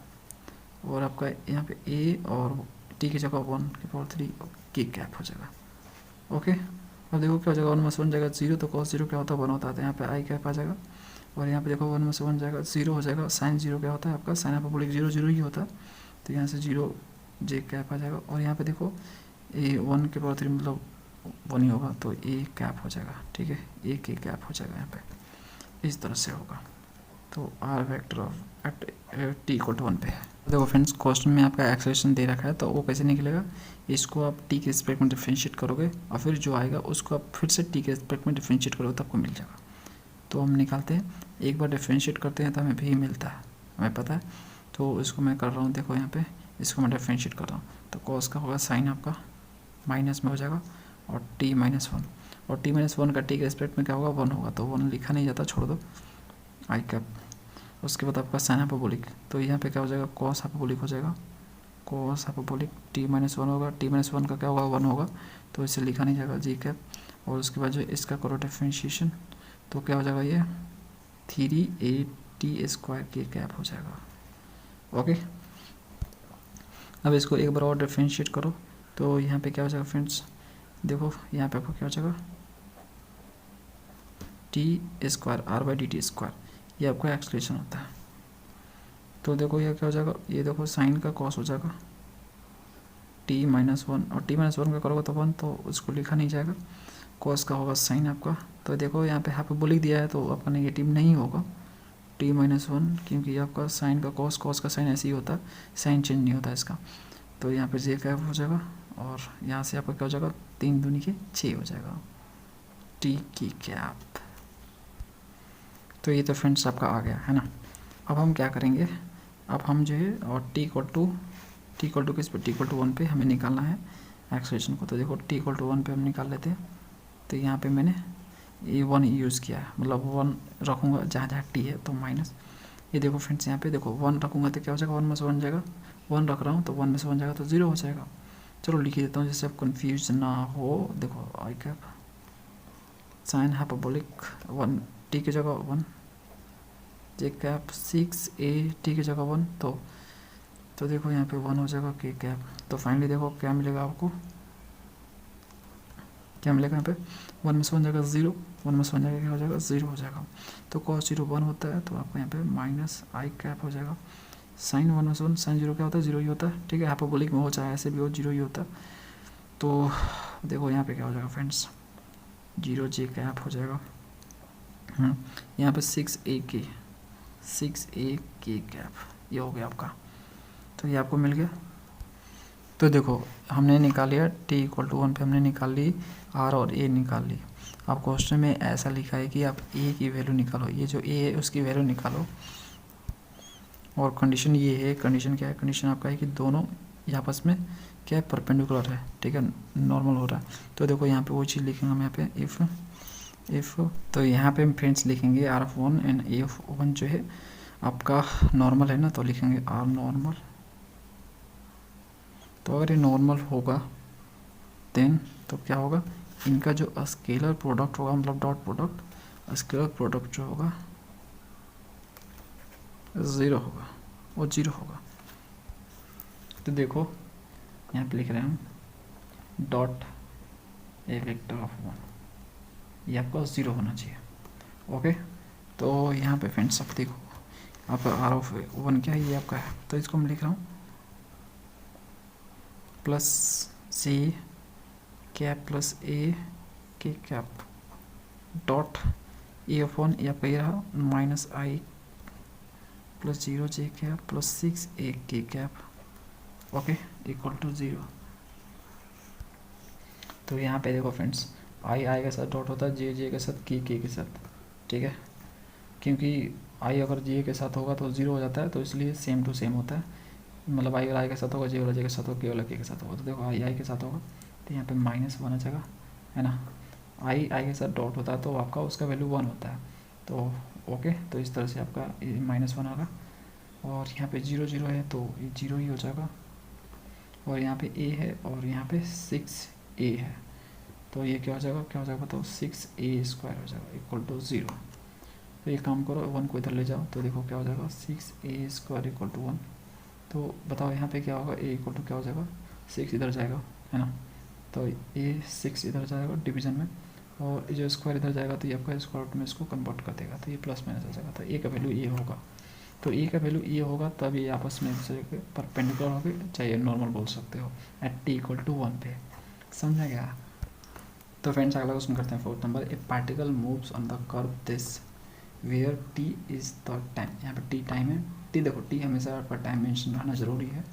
और आपका यहाँ पे ए और टी की जगह 1 की पावर 3 की कैप हो जाएगा, ओके। अब देखो क्या हो जाएगा, 1 में से 1 जाएगा 0, तो कॉस 0 क्या होता है 1 होता है, तो यहाँ पे आई कैप आ जाएगा। और यहाँ पे देखो 1 में से 1 जाएगा 0 हो जाएगा, साइन 0 क्या होता है आपका साइन हाइपरबोलिक 0 0 ही होता है, तो यहाँ से 0 जे कैप आ जाएगा। और यहाँ पे देखो ए 1 के पावर 3 मतलब 1 ही होगा, तो ए कैप हो जाएगा, ठीक है, ए के कैप हो जाएगा यहाँ पे, इस तरह से होगा। तो r vector of at t equal to 1 पे है। देखो फ्रेंड्स क्वेश्चन में आपका एक्सेलरेशन दे रखा है, तो वो कैसे निकलेगा, इसको आप टी के रिस्पेक्ट में डिफरेंशिएट करोगे और फिर जो आएगा उसको आप फिर से टी के रिस्पेक्ट में डिफरेंशिएट करोगे तो आपको मिल जाएगा। तो हम निकालते हैं, एक बार डिफरेंशिएट करते हैं तो हमें भी मिलता है, हमें पता है। तो इसको मैं कर रहा हूँ, देखो यहाँ पे इसको मैं डिफरेंशिएट कर रहा हूँ, तो कॉस का होगा साइन आपका माइनस में हो जाएगा और टी माइनस 1, और टी माइनस 1 का टी के रिस्पेक्ट में क्या होगा 1 होगा, तो 1 लिखा नहीं जाता, छोड़ दो आई कैप। उसके बाद आपका साइन हाइपरबोलिक, तो यहाँ पे क्या हो जाएगा कॉस हाइपरबोलिक हो जाएगा, कॉस हाइपरबोलिक टी माइनस 1 होगा, टी माइनस 1 का क्या होगा 1 होगा, तो इसे लिखा नहीं जाएगा जी कैप। और उसके बाद जो इसका करो डिफरेंशिएशन, तो क्या हो जाएगा ये 3 8 टी स्क्वायर के कैप हो जाएगा, ओके, अब इसको एक बार और डिफ्रेंशिएट करो तो यहाँ पे क्या हो जाएगा फ्रेंड्स, देखो यहाँ पे आपको क्या हो जाएगा, t square r by d t square, ये आपका एक्सलेशन होता है। तो देखो ये क्या हो जाएगा, ये देखो साइन का कॉस हो जाएगा टी माइनस वन, और टी माइनस वन का करोगे तो वन, तो उसको लिखा नहीं जाएगा, कॉस का होगा साइन आपका। तो देखो यहाँ पे हाइपरबोलिक दिया है तो आपका नेगेटिव नहीं होगा टी माइनस वन, क्योंकि आपका साइन का कॉस, कॉस का साइन ऐसे ही होता है, साइन चेंज नहीं होता इसका। तो यहाँ पे जे कैप हो जाएगा, और यहाँ से आपका क्या हो जाएगा, 3 दूनी के 6 हो जाएगा टी की कैप। तो ये तो फ्रेंड्स आपका आ गया है ना। अब हम क्या करेंगे, अब हम जो है और टी इक्वल टू किस पे, टी इक्वल टू 1 पे हमें निकालना है एक्सलेशन को। तो देखो टी इक्वल टू 1 पे हम निकाल लेते हैं। तो यहाँ पे मैंने ये 1 यूज़ किया है, मतलब 1 रखूँगा जहाँ जहाँ टी है तो माइनस, ये देखो फ्रेंड्स यहाँ पे देखो 1 रखूँगा तो क्या हो जाएगा, 1 में से 1 जाएगा, 1 रख रहा हूँ तो 1 में से 1 जाएगा तो 0 हो जाएगा। चलो लिख देता हूँ जिससे आप कन्फ्यूज ना हो। देखो आई कैप साइन हाइपरबोलिक 1 टी की जगह 1, जे कैप 6a टी की जगह 1, तो देखो यहाँ पे 1 हो जाएगा के कैप। तो फाइनली देखो क्या मिलेगा आपको, क्या मिलेगा यहाँ पे, 1 में से 1 जाएगा 0, 1 में से 1 जाएगा क्या हो जाएगा 0 हो जाएगा। तो cos 0 1 होता है, तो आपको यहाँ पे माइनस आई कैप हो जाएगा। साइन 1 में से 1, साइन 0 क्या होता है, 0 ही होता है, ठीक है, हाइपरबोलिक में हो चाहे ऐसे भी हो 0 ही होता है। तो देखो यहाँ पे क्या हो जाएगा फ्रेंड्स, 0 जे कैप हो जाएगा, यहाँ पे 6a के कैप, ये हो गया आपका। तो ये आपको मिल गया। तो देखो हमने निकाल लिया टी इक्वल टू 1 पे हमने निकाल ली आर और ए निकाल ली। अब क्वेश्चन में ऐसा लिखा है कि आप ए की वैल्यू निकालो, ये जो ए है उसकी वैल्यू निकालो, और कंडीशन ये है, कंडीशन क्या है, कंडीशन आपका है कि दोनों आपस में क्या है, परपेंडिकुलर है, ठीक है, नॉर्मल हो रहा है। तो देखो यहाँ पे वो चीज़ लिखेंगे हम यहाँ पे इफ़ तो यहाँ पे हम फ्रेंड्स लिखेंगे r of 1 and a of 1 जो है आपका नॉर्मल है ना, तो लिखेंगे आर नॉर्मल। तो अगर ये नॉर्मल होगा देन तो क्या होगा, इनका जो स्केलर प्रोडक्ट होगा, मतलब डॉट प्रोडक्ट, स्केलर प्रोडक्ट जो होगा 0 होगा, वो 0 होगा। तो देखो यहाँ पे लिख रहे हैं हम डॉट ए वेक्टर ऑफ 1, ये आपका 0 होना चाहिए। ओके, तो यहाँ पे फ्रेंड्स आप देखो आपका आर ऑफ 1 क्या है, ये आपका है, तो इसको मैं लिख रहा हूँ प्लस सी कैप प्लस ए के कैप डॉट ए ऑफ 1, ये आपका ये रहा माइनस आई प्लस 0 जे कैप प्लस 6 ए के कैप, ओके, इक्वल टू 0। तो यहाँ पे देखो फ्रेंड्स आई के साथ डॉट होता है, जे के साथ के साथ, ठीक है, क्योंकि आई अगर जे के साथ होगा तो 0 हो जाता है, तो इसलिए सेम टू सेम होता है, मतलब आई वाला आई के साथ होगा, जे वाला जे के साथ होगा, के वाला के साथ होगा। तो देखो आई के साथ होगा तो यहाँ पे माइनस 1 आ जाएगा, है ना, आई के साथ डॉट होता है तो आपका उसका वैल्यू 1 होता है। तो ओके, तो इस तरह से आपका -1 होगा, और यहाँ पे 0 0 है तो ये 0 ही हो जाएगा, और यहाँ पे a है और यहाँ पे 6a है, तो ये क्या हो जाएगा तो 6a² हो जाएगा इक्वल टू 0। तो ये काम करो 1 को इधर ले जाओ, तो देखो क्या हो जाएगा 6a² इक्वल टू 1। तो बताओ यहाँ पे क्या होगा, a इक्वल टू क्या हो जाएगा 6 इधर जाएगा, है ना, तो a 6 इधर जाएगा डिवीजन में, और जो स्क्वायर इधर जाएगा तो ये आपका स्क्वायर रूट में इसको कन्वर्ट कर देगा, तो ये प्लस माइनस आ जाएगा, तो a का वैल्यू ये होगा। तो ए का वैल्यू ये होगा, तब ये आपस में एक दूसरे के परपेंडिकुलर हो गए, चाहे नॉर्मल बोल सकते हो, एट टी इक्वल टू 1 पे, समझा गया। तो फ्रेंड्स अगला क्वेश्चन करते हैं 4th नंबर, a particle moves on the curve this where t is the time, यहाँ पे टी टाइम है, टी देखो टी हमेशा आपका टाइम मेंशन रहना जरूरी है।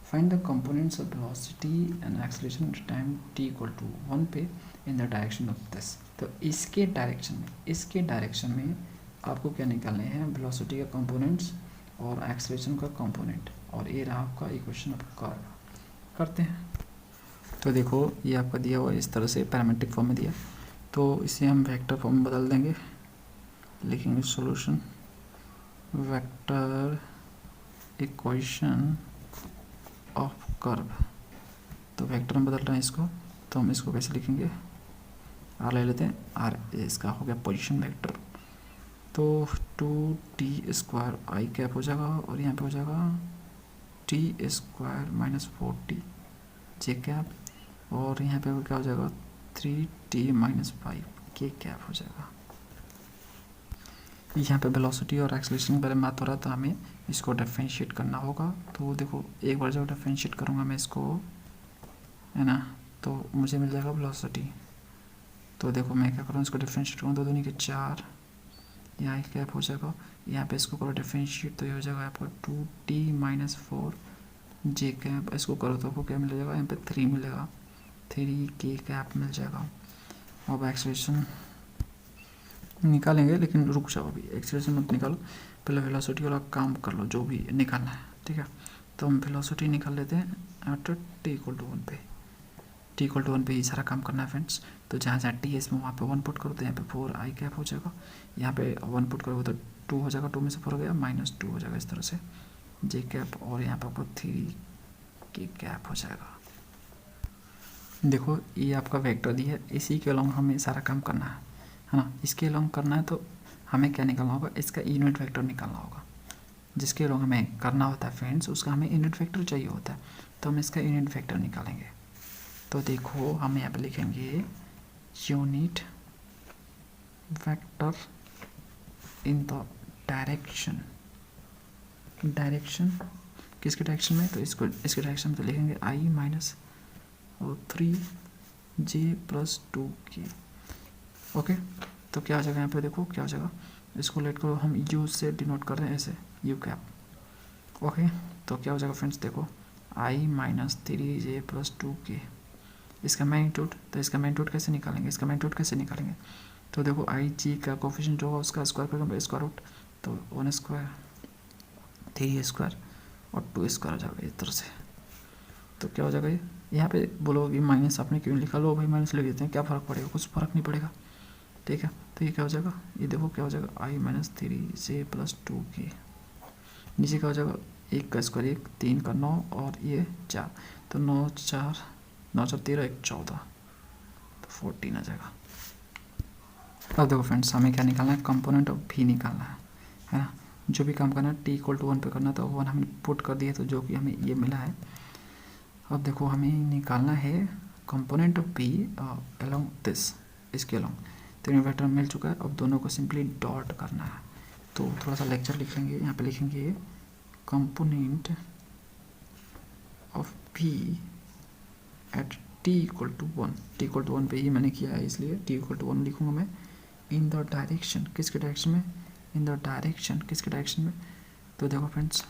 Find the components of velocity and acceleration time t equal to 1 पे in the direction of this. तो इसके डायरेक्शन में आपको क्या निकालने हैं, वेलोसिटी का कंपोनेंट्स और एक्सेलरेशन का कंपोनेंट, और ये रहा आपका इक्वेशन ऑफ कर्व। करते हैं, तो देखो ये आपका दिया हुआ इस तरह से पैरामेट्रिक फॉर्म में दिया, तो इसे हम वेक्टर फॉर्म में बदल देंगे, लिखेंगे solution vector equation of curve. तो वेक्टर में बदल रहे हैं इसको, तो हम इसको कैसे लिखेंगे, आर ले लेते हैं, आर इसका हो गया पोजीशन वेक्टर, तो 2t² आई कैप हो जाएगा, और यहाँ पे हो जाएगा टी स्क्वायर माइनस 4t जे कैप, और यहाँ पे क्या हो जाएगा 3t माइनस 5 के कैप हो जाएगा। यहाँ पे वेलोसिटी और एक्सेलरेशन के बारे में बात हो रहा है, तो हमें इसको डिफरेंशिएट करना होगा। तो देखो एक बार जब डिफरेंशिएट करूँगा मैं इसको, है ना, तो मुझे मिल जाएगा वेलोसिटी। तो देखो मैं क्या करूँ, इसको डिफरेंशिएट करूँ, 2 दूनी के 4, यहाँ कैप हो जाएगा। यहाँ पे इसको करो डिफरेंशिएट, तो ये हो जाएगा आपका 2t माइनस 4 जे कैप। इसको करो तो आपको क्या मिल जाएगा, यहाँ पे 3 मिलेगा, 3 के कैप मिल जाएगा। अब एक्सेलरेशन निकालेंगे, लेकिन रुक जाओ, अभी एक्सेलरेशन मत निकालो, पहले वेलोसिटी वाला काम कर लो जो भी निकालना है, ठीक है। तो हम वेलोसिटी निकाल लेते हैं एट t=1 पे। t=1 पे ही सारा काम करना है फ्रेंड्स। तो जहाँ जहाँ t है इसमें वहाँ पे 1 पुट करो, तो यहाँ पे 4i कैप हो जाएगा। यहाँ पे 1 पुट करोगे तो 2 हो जाएगा, 2 में से 4 हो गया -2 हो जाएगा इस तरह से जे कैप, और यहाँ पे आपको 3 की कैप हो जाएगा। देखो ये आपका वेक्टर दी है, इसी के अलॉन्ग हमें सारा काम करना है ना। इसके अलॉन्ग करना है तो हमें क्या निकालना होगा, इसका यूनिट वेक्टर निकालना होगा। जिसके अलॉन्ग हमें करना होता है फ्रेंड्स, उसका हमें यूनिट वेक्टर चाहिए होता है, तो हम इसका यूनिट वेक्टर निकालेंगे। तो देखो हम यहाँ पे लिखेंगे unit vector in the direction. Direction किसके डायरेक्शन में, तो इसको इसके डायरेक्शन में तो लिखेंगे i माइनस 3j+2 की। ओके, तो क्या हो जाएगा यहाँ पे, देखो क्या हो जाएगा, इसको लेट करो, हम u से डिनोट कर रहे हैं ऐसे, u कैप। ओके, तो क्या हो जाएगा फ्रेंड्स, देखो i माइनस 3j+2 के, इसका मैग्नीट्यूड, तो इसका मैग्नीट्यूड कैसे निकालेंगे, इसका मैग्नीट्यूड कैसे निकालेंगे, तो देखो आई जी का कोफिशिएंट होगा उसका स्क्वायर करेंगे, स्क्वायर रूट, तो 1 स्क्वायर 3 स्क्वायर और 2 स्क्वायर हो जाएगा इस तरह से। तो क्या हो जाएगा, ये यहाँ पे बोलोगे माइनस आपने क्यों लिखा, लो भाई माइनस लिख देते हैं, क्या फ़र्क पड़ेगा, कुछ फ़र्क नहीं पड़ेगा, ठीक है। तो ये क्या हो जाएगा, ये देखो क्या हो जाएगा i माइनस 3j+2 के, नीचे क्या हो जाएगा 1 का स्क्वायर 1, 3 का 9 और ये 4, तो 9 4 13 1 14, तो 14 आ जाएगा। अब देखो फ्रेंड्स हमें क्या निकालना है, कंपोनेंट ऑफ v निकालना है ना। जो भी काम करना है t=1 पे करना, तो 1 हमने पुट कर दिया, तो जो कि हमें ये मिला है। अब देखो हमें निकालना है component of v along this, इसके अलोंग, तो यूनिट वेक्टर मिल चुका है। अब दोनों को सिंपली डॉट करना है, तो थोड़ा सा लेक्चर लिख लेंगे, यहाँ पे लिखेंगे component of v eight t=1। t=1 पे ही मैंने किया है, इसलिए t=1 लिखूंगा मैं। इन द डायरेक्शन, किसके डायरेक्शन में, इन द डायरेक्शन, किसके डायरेक्शन में, तो देखो फ्रेंड्स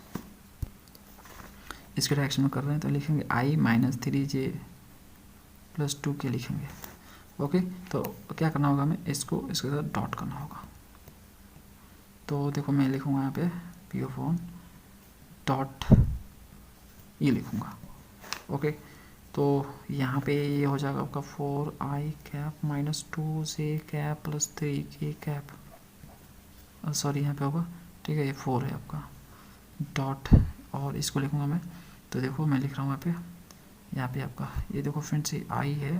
इसके डायरेक्शन में कर रहे हैं, तो लिखेंगे i माइनस 3j+2 के लिखेंगे। ओके, तो क्या करना होगा, हमें इसको इसके साथ डॉट करना होगा। तो देखो मैं लिखूंगा यहाँ पे p(1) डॉट ये लिखूंगा। ओके, तो यहाँ पे ये हो जाएगा आपका 4i cap minus 2j cap plus 3k cap, sorry यहाँ पे होगा, ठीक है, ये 4 है आपका डॉट, और इसको लिखूंगा मैं। तो देखो मैं लिख रहा हूँ यहाँ पे आपका, ये देखो फ्रेंड्स ये i है,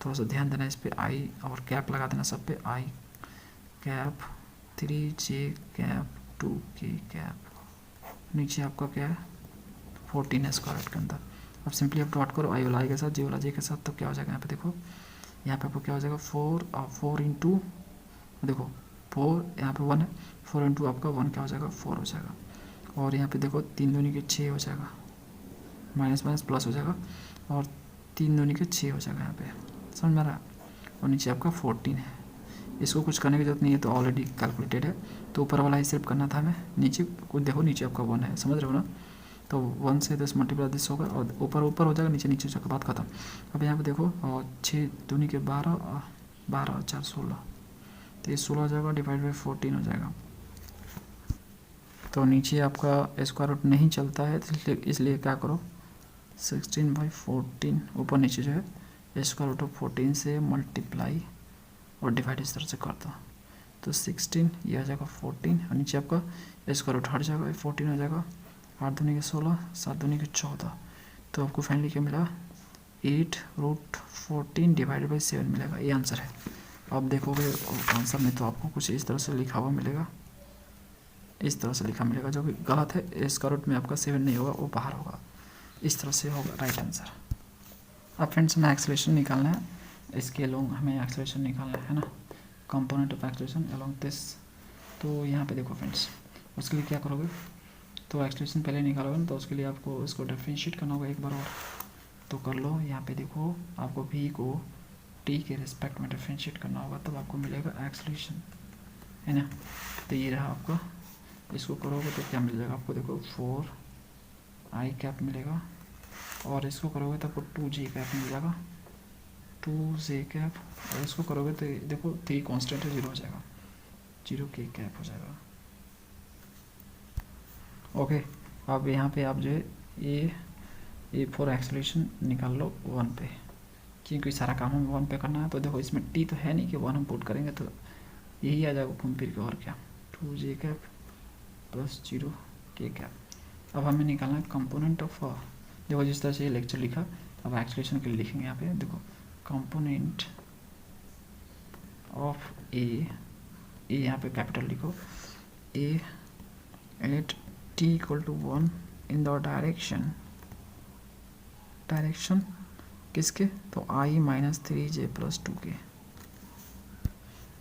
थोड़ा सा ध्यान देना इस पे, i और कैप लगा देना सब पे, i cap 3j cap 2k cap, नीचे आपका क्या है 14 है स्क्वायर के अंदर। अब सिंपली आप डॉट करो i वाला i के साथ, j वाला j के साथ, तो क्या हो जाएगा यहाँ पे, देखो यहाँ पे आपको क्या हो जाएगा 4 और 4 इंटू, देखो 4 यहाँ पे 1 है, 4 इंटू आपका 1 क्या हो जाएगा 4 हो जाएगा, और यहाँ पे देखो 3 दूनी के 6 हो जाएगा, माइनस माइनस प्लस हो जाएगा, और 3 दूनी के 6 हो जाएगा यहाँ पे, समझ में आ रहा है। और नीचे आपका 14 है, इसको कुछ करने की जरूरत नहीं है, तो ऑलरेडी कैलकुलेटेड है, तो ऊपर वाला ही सिर्फ करना था हमें, नीचे कुछ देखो नीचे आपका 1 है, समझ रहे हो ना। तो 1 से 10 मल्टीप्लाई 10 होगा, और ऊपर ऊपर हो जाएगा, नीचे नीचे हो जाएगा, बात खत्म। अब यहाँ पे देखो 6 दूनी के 12 12 4 16, तो ये 16 हो जाएगा, डिवाइड बाई 14 हो जाएगा। तो नीचे आपका स्क्वायर रूट नहीं चलता है, इसलिए क्या करो 16/14 ऊपर नीचे जो है स्क्वायर रूट ऑफ 14 से मल्टीप्लाई और डिवाइड इस तरह से कर दो, तो 16 ये आ जाएगा 14, और नीचे आपका स्क्वायर रूट हट जाएगा, 14 हो जाएगा, 8 दूनी के 16 7 दूनी के 14, तो आपको फाइनली क्या मिला 8√14 डिवाइडेड बाई 7 मिलेगा, ये आंसर है। अब देखोगे आंसर में तो आपको कुछ इस तरह से लिखा हुआ मिलेगा, इस तरह से लिखा मिलेगा, जो कि गलत है। स्क्वायर रूट में आपका 7 नहीं होगा, वो बाहर होगा। इस तरह से होगा राइट आंसर। अब फ्रेंड्स हमें एक्सेलरेशन निकालना है, इसके अलोंग हमें एक्सेलरेशन निकालना है ना, component of acceleration along this. तो यहाँ पे देखो फ्रेंड्स, उसके लिए क्या करोगे, तो एक्सेलरेशन पहले निकालोगे ना, तो उसके लिए आपको इसको डिफरेंशिएट करना होगा एक बार और। तो कर लो, यहाँ पे देखो आपको v को t के रिस्पेक्ट में डिफरेंशिएट करना होगा, तब आपको मिलेगा एक्सेलरेशन, है ना। तो ये रहा आपका, इसको करोगे तो क्या मिल जाएगा आपको, देखो 4i कैप मिलेगा, और इसको करोगे तो आपको 2j कैप मिल जाएगा, 2j कैप। और इसको करोगे तो देखो 3 कांस्टेंट है, 0 हो जाएगा, 0k कैप हो जाएगा। ओके, अब यहाँ पे आप जो है ये फॉर एक्सेलरेशन निकाल लो 1 पे, क्योंकि सारा काम हमें 1 पे करना है। तो देखो इसमें t तो है नहीं कि 1 हम पुट करेंगे, तो यही आ जाएगा घूम फिर के, और क्या, 2j cap plus 0k cap. अब हमें निकालना है कंपोनेंट ऑफ, देखो जिस तरह से ये लेक्चर लिखा, अब एक्सेलरेशन के लिए लिखेंगे यहाँ पे, देखो कंपोनेंट ऑफ ए यहाँ पे कैपिटल लिखो, A at t equal to 1 in the direction किसके, तो i minus 3j plus 2k।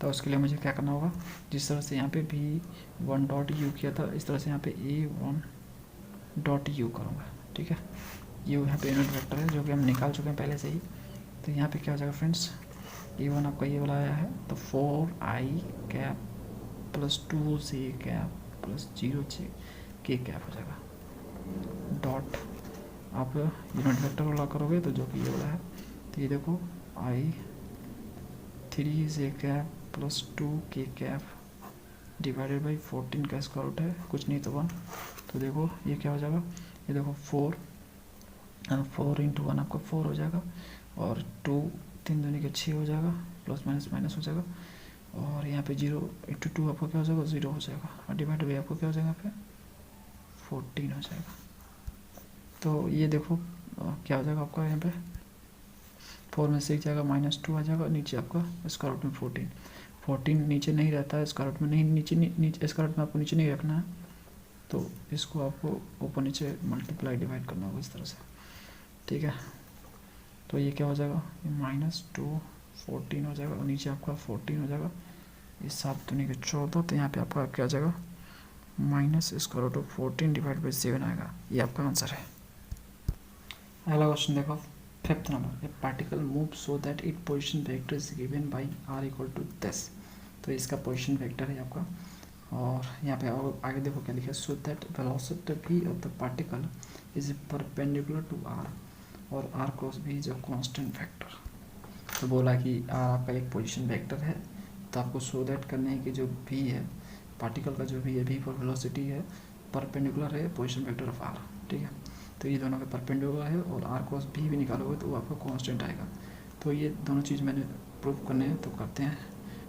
तो उसके लिए मुझे क्या करना होगा, जिस तरह से यहाँ पे v1 डॉट यू किया था, इस तरह से यहाँ पे a1 डॉट यू करूँगा, ठीक है। यू यहाँ पे यूनिट वेक्टर है, जो कि हम निकाल चुके हैं पहले से ही। तो यहाँ पे क्या हो जाएगा फ्रेंड्स, a1 आपका ये वाला आया है, तो 4i cap plus 2j cap plus 0k cap हो जाएगा। डॉट आप यूनिट वेक्टर वाला करोगे तो जो कि ये वाला है, तो ये देखो i 3j cap plus 2k cap divided by 14 का स्क्वायर रूट है, कुछ नहीं तो 1। तो देखो ये क्या हो जाएगा, ये देखो 4 इंटू 1 आपका 4 हो जाएगा, और 2 3 दूनी के 6 हो जाएगा, प्लस माइनस माइनस हो जाएगा, और यहाँ पे 0 इंटू 2 आपका क्या हो जाएगा, 0 हो जाएगा, और डिवाइड बाई आपको क्या हो जाएगा यहाँ पे 14 हो जाएगा। तो ये देखो क्या हो जाएगा आपका, यहाँ पे 4 में से एक जाएगा -2 आ जाएगा, नीचे आपका स्क्वायर रूट में 14 नीचे नहीं रहता है, स्क्वायर रूट में नहीं, नीचे स्क्वायर रूट में आपको नीचे नहीं रखना है, तो इसको आपको ऊपर नीचे मल्टीप्लाई डिवाइड करना होगा इस तरह से, ठीक है। तो ये क्या हो जाएगा, -2 14 हो जाएगा, और नीचे आपका 14 हो जाएगा, ये 7 दूनी के 14। तो यहाँ पे आपका क्या आ जाएगा, minus square root of 14 divide by 7 आएगा। ये आपका आंसर है। अगला क्वेश्चन देखो, 5th नंबर, a particle move so that it position vector is given by r equal to 10। तो इसका पोजिशन वेक्टर है आपका, और यहाँ पे आगे देखो क्या लिखा है, so that velocity v of the particle is perpendicular to r, और r cross v is a constant vector. तो बोला कि r आपका एक पोजीशन वेक्टर है, तो आपको सो दैट करना है कि जो v है, पार्टिकल का जो v है, v फॉर वेलोसिटी है, परपेंडिकुलर है पोजीशन वेक्टर ऑफ r, ठीक है। तो ये दोनों का परपेंडिकुलर है, और r क्रॉस v भी निकालोगे तो वो आपका कांस्टेंट आएगा। तो ये दोनों चीज़ मैंने प्रूव करने हैं, तो करते हैं।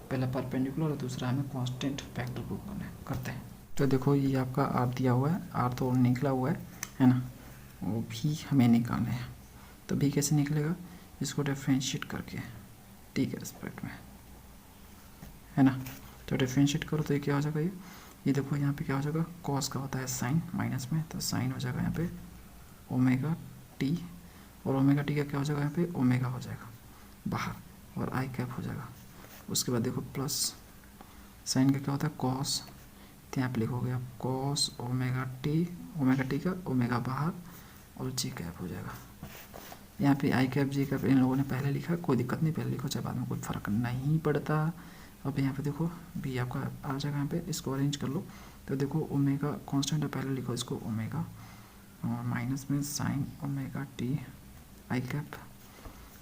पहला परपेंडिकुलर और दूसरा हमें कांस्टेंट वेक्टर प्रूव करते हैं। तो देखो ये आपका r दिया हुआ है, r तो निकला हुआ है ना, वो भी हमें निकालना है। तो भी कैसे निकलेगा, इसको डिफरेंशिएट करके t के रिस्पेक्ट में, है ना। तो डिफरेंशिएट करो तो ये क्या हो जाएगा, ये देखो यहाँ पे क्या हो जाएगा, कॉस का होता है साइन माइनस में, तो साइन हो जाएगा यहाँ पे ओमेगा टी, और ओमेगा टी का क्या हो जाएगा यहाँ पे ओमेगा हो जाएगा बाहर, और आई कैप हो जाएगा। उसके बाद देखो प्लस साइन का क्या होता है कॉस, तो यहाँ पे लिखोगे आप कॉस ओमेगा टी का ओमेगा बाहर, और जी कैप हो जाएगा। यहाँ पे आई कैप जी कैप इन लोगों ने पहले लिखा, कोई दिक्कत नहीं, पहले लिखो चाहे बाद में, कोई फ़र्क नहीं पड़ता। अब यहाँ पे देखो बी आपका आ जाएगा, यहाँ पे इसको अरेंज कर लो। तो देखो ओमेगा कांस्टेंट है, पहले लिखो इसको ओमेगा, और माइनस में sign omega t i cap,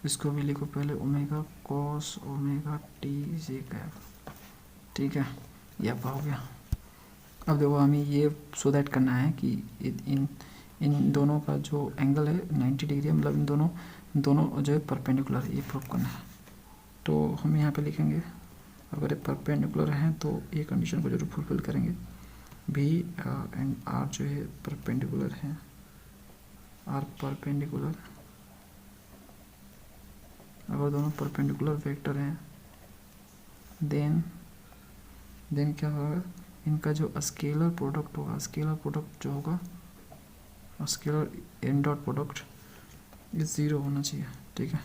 इसको भी लिखो पहले omega cos omega T G cap, ठीक है। ये आपका हो गया। अब देखो हमें ये सो दैट करना है कि इन दोनों का जो एंगल है 90 डिग्री, मतलब इन दोनों जो है परपेंडिकुलर है, ये प्रूव करना है। तो हम यहाँ पे लिखेंगे, अगर ये परपेंडिकुलर हैं तो ये कंडीशन को जरूर फुलफिल करेंगे, बी एंड आर जो है परपेंडिकुलर हैं, आर परपेंडिकुलर, अगर दोनों परपेंडिकुलर वेक्टर हैं देन क्या होगा, इनका जो स्केलर प्रोडक्ट होगा, स्केलर प्रोडक्ट जो होगा, स्केलर इन डॉट प्रोडक्ट ये 0 होना चाहिए। ठीक है,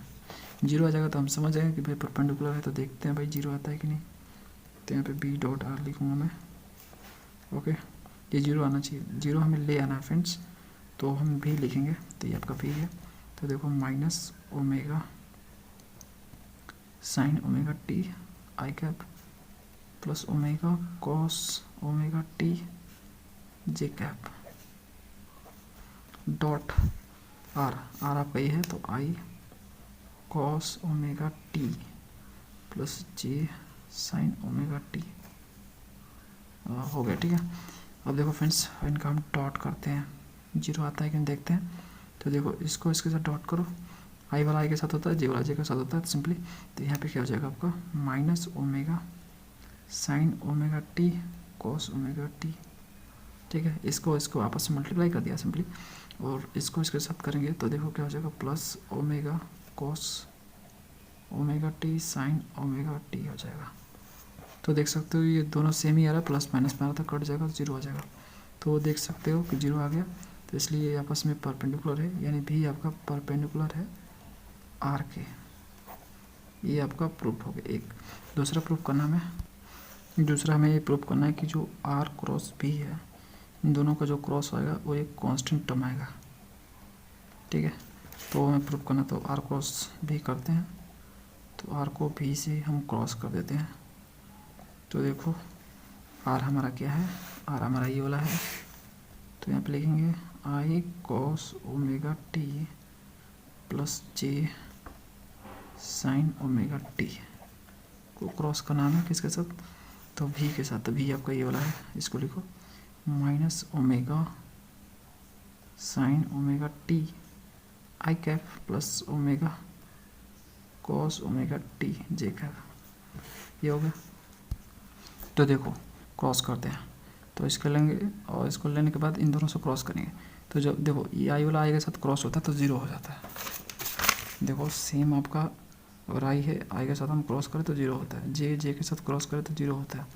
0 आ जाएगा तो हम समझ जाएंगे कि भाई परपेंडिकुलर है। तो देखते हैं भाई 0 आता है कि नहीं। तो यहाँ पे बी डॉट आर लिखूँगा मैं। ओके, ये 0 आना चाहिए, 0 हमें ले आना है फ्रेंड्स। तो हम भी लिखेंगे, तो ये आपका भी है। तो देखो minus omega sine omega t i cap plus omega cos omega t j cap dot r, r आपका ये है तो i cos omega t plus j sine omega t हो गया। ठीक है, अब देखो फ्रेंड्स इनका हम डॉट करते हैं, 0 आता है कि नहीं देखते हैं। तो देखो इसको इसके साथ डॉट करो, आई वाला आई के साथ होता है, जे वाला जे के साथ होता है सिंपली। तो यहाँ पे क्या हो जाएगा आपका minus omega sine omega T cos omega T. ठीक है, इसको आपस में मल्टीप्लाई कर दिया सिंपली, और इसको इसके साथ करेंगे तो देखो क्या हो जाएगा plus omega cos omega T sign omega t हो जाएगा। तो देख सकते हो ये दोनों सेम ही आ रहा है, प्लस माइनस में आ रहा था, कट जाएगा 0 आ जाएगा। तो देख सकते हो कि 0 आ गया, तो इसलिए ये आपस में परपेंडिकुलर है, यानी भी आपका परपेंडिकुलर है आर के। ये आपका प्रूफ हो गया। एक दूसरा प्रूफ करना हमें, दूसरा हमें ये प्रूफ करना है कि जो आर क्रॉस भी है, इन दोनों का जो क्रॉस आएगा वो एक कांस्टेंट टर्म आएगा। ठीक है, तो हमें प्रूफ करना, तो आर क्रॉस भी करते हैं। तो आर को भी से हम क्रॉस कर देते हैं। तो देखो आर हमारा क्या है, आर हमारा ये वाला है। तो यहाँ पे लिखेंगे आई cos omega t plus j sine omega T को क्रॉस करना है किसके साथ, तो भी के साथ। तो भी आपका ये वाला है, इसको लिखो minus omega sine omega t i cap plus omega cos omega t j cap. ये हो गया। तो देखो क्रॉस करते हैं, तो इसको लेंगे और इसको लेने के बाद इन दोनों से क्रॉस करेंगे। तो जब देखो ये आई वाला आई के साथ क्रॉस होता है तो 0 हो जाता है। देखो सेम आपका और आई है, आई के साथ हम क्रॉस करें तो 0 होता है, जे जे के साथ क्रॉस करें तो 0 होता है,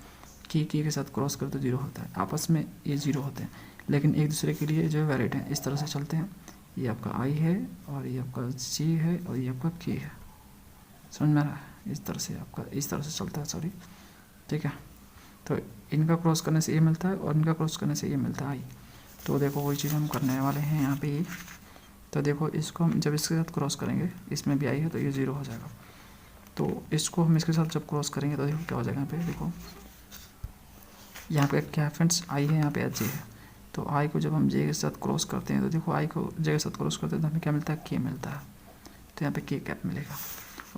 की के साथ क्रॉस करें तो 0 होता है। आपस में ये 0 होते हैं, लेकिन एक दूसरे के लिए जो है वैलिड हैं, इस तरह से चलते हैं। ये आपका आई है और ये आपका जे है और ये आपका के है, समझ में आ रहा है। इस तरह से आपका इस तरह से चलता है, सॉरी। ठीक है, तो इनका क्रॉस करने से ये मिलता है और इनका क्रॉस करने से ये मिलता है आई। तो देखो वही चीज़ हम करने वाले हैं यहाँ पे। तो देखो इसको हम जब इसके साथ क्रॉस करेंगे, इसमें भी आई है तो ये 0 हो जाएगा। तो इसको हम इसके साथ जब क्रॉस करेंगे तो देखो क्या हो जाएगा। यहाँ पे देखो यहाँ पे क्या है फ्रेंड्स, आई है, यहाँ पे जे है। तो आई को जब हम जे के साथ क्रॉस करते हैं तो देखो आई को जे के साथ क्रॉस करते हैं तो हमें क्या मिलता है, के मिलता है। तो यहाँ पे के कैप मिलेगा।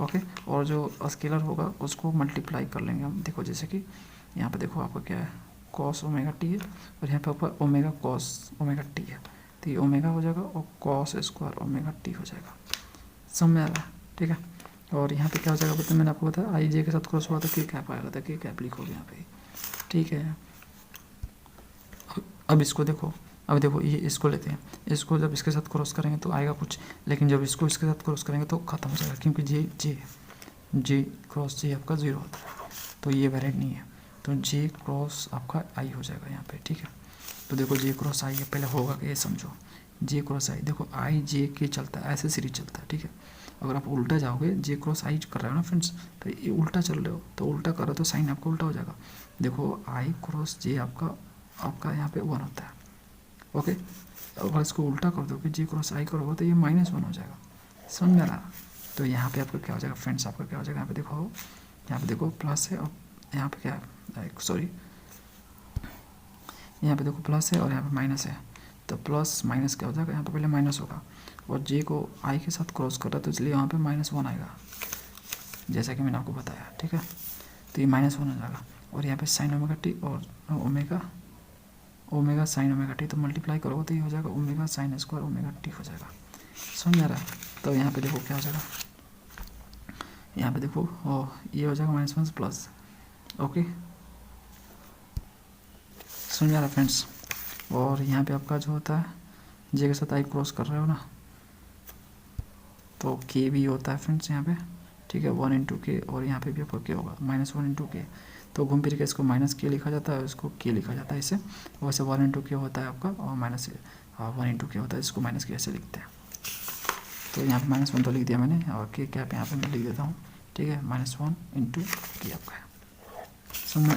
ओके, और जो स्केलर होगा उसको मल्टीप्लाई कर लेंगे हम। देखो जैसे कि यहाँ पे देखो आपका क्या है, कॉस ओमेगा टी है और यहाँ पे आपका ओमेगा कॉस ओमेगा टी है। तो ये ओमेगा हो जाएगा और कॉस स्क्वायर ओमेगा टी हो जाएगा, समझ में आ रहा है। ठीक है, और यहाँ पे क्या हो जाएगा बताया, मैंने आपको बताया आई जे के साथ क्रॉस हुआ तो के कैप आएगा, तो के कैप लिखोगे यहाँ पे। ठीक है, अब इसको देखो, अब देखो ये इसको लेते हैं, इसको जब इसके साथ क्रॉस करेंगे तो आएगा कुछ, लेकिन जब इसको इसके साथ क्रॉस करेंगे तो ख़त्म हो जाएगा, क्योंकि जे क्रॉस जे आपका 0 होता है, तो ये वैलिड नहीं है। तो जे क्रॉस आपका आई हो जाएगा यहाँ पे। ठीक है, तो देखो जे क्रॉस आई है, पहले होगा कि ये समझो, जे क्रॉस आई, देखो आई जे के चलता है, ऐसे सीरीज चलता है। ठीक है, अगर आप उल्टा जाओगे, जे क्रॉस आई कर रहे हो ना फ्रेंड्स, तो ये उल्टा चल रहे हो, तो उल्टा करो तो साइन आपका उल्टा हो जाएगा। देखो आई क्रॉस जे आपका यहाँ पे 1 होता है। ओके, अगर इसको उल्टा कर दोगे, जे क्रॉस आई करोगे तो ये -1 हो जाएगा, समझ में आ रहा। तो यहाँ पे आपका क्या हो जाएगा फ्रेंड्स, आपका क्या हो जाएगा, यहाँ पे देखो, यहाँ पे देखो प्लस है और यहाँ पे क्या है, सॉरी, यहाँ पे देखो प्लस है और यहाँ पे माइनस है। तो प्लस माइनस क्या हो जाएगा, यहाँ पे पहले माइनस होगा और जे को आई के साथ क्रॉस कर रहा है तो इसलिए यहाँ पे -1 आएगा, जैसा कि मैंने आपको बताया। ठीक है, तो ये -1 हो जाएगा और यहाँ पे साइन ओमेगा टी और ओमेगा साइन ओमेगा टी, तो मल्टीप्लाई करोगे तो ये हो जाएगा omega sine square omega t हो जाएगा, समझ में आ रहा है। तो यहाँ पे देखो क्या हो जाएगा, यहाँ पे देखो ये हो जाएगा -1 प्लस। ओके, समझ में आ रहा फ्रेंड्स। और यहाँ पे आपका जो होता है, जे के साथ आई क्रॉस कर रहे हो ना, तो के भी होता है फ्रेंड्स यहाँ पे। ठीक है, 1 × के, और यहाँ पे भी आपका क्या होगा -1 × के। तो घूम फिर के इसको माइनस के लिखा जाता है, इसको के लिखा जाता है इसे। वैसे 1 इंटू के होता है आपका और माइनस 1 इंटू के होता है, इसको माइनस के ऐसे लिखते हैं। तो यहाँ पे -1 तो लिख दिया मैंने और के कैप यहाँ पे मैं लिख देता हूँ, ठीक है। -1 इंटू के आपका है, समझ में।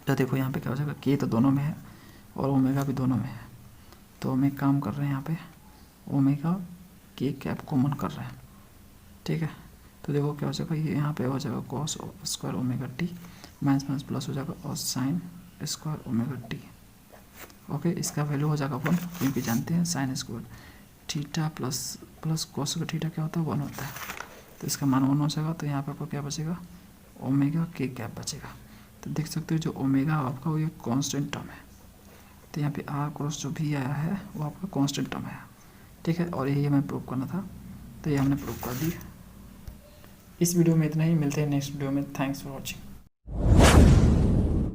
तो देखो यहाँ पे क्या हो जाएगा, के तो दोनों में है और ओमेगा भी दोनों में है, तो हम एक काम कर रहे हैं यहाँ पे ओमेगा के कैप कॉमन कर रहे हैं, ठीक है। तो देखो क्या हो जाएगा, ये यहाँ पे हो जाएगा cos square omega T, minus minus plus हो जाएगा और sine square omega T. Okay, इसका वैल्यू हो जाएगा 1, क्योंकि जानते हैं sine square theta plus cos का थीटा क्या होता है 1 होता है, तो इसका मान 1 हो जाएगा। तो यहाँ पे आपको क्या बचेगा, ओमेगा के कैप बचेगा। तो देख सकते हो जो ओमेगा आपका वो ये कांस्टेंट टर्म है, तो यहाँ पे आर क्रॉस जो भी आया है वो आपका कांस्टेंट टर्म है, ठीक है। और यही हमें प्रूव करना था, तो ये हमने प्रूव कर दिया। इस वीडियो में इतना ही, मिलते हैं नेक्स्ट वीडियो में। Thanks for watching.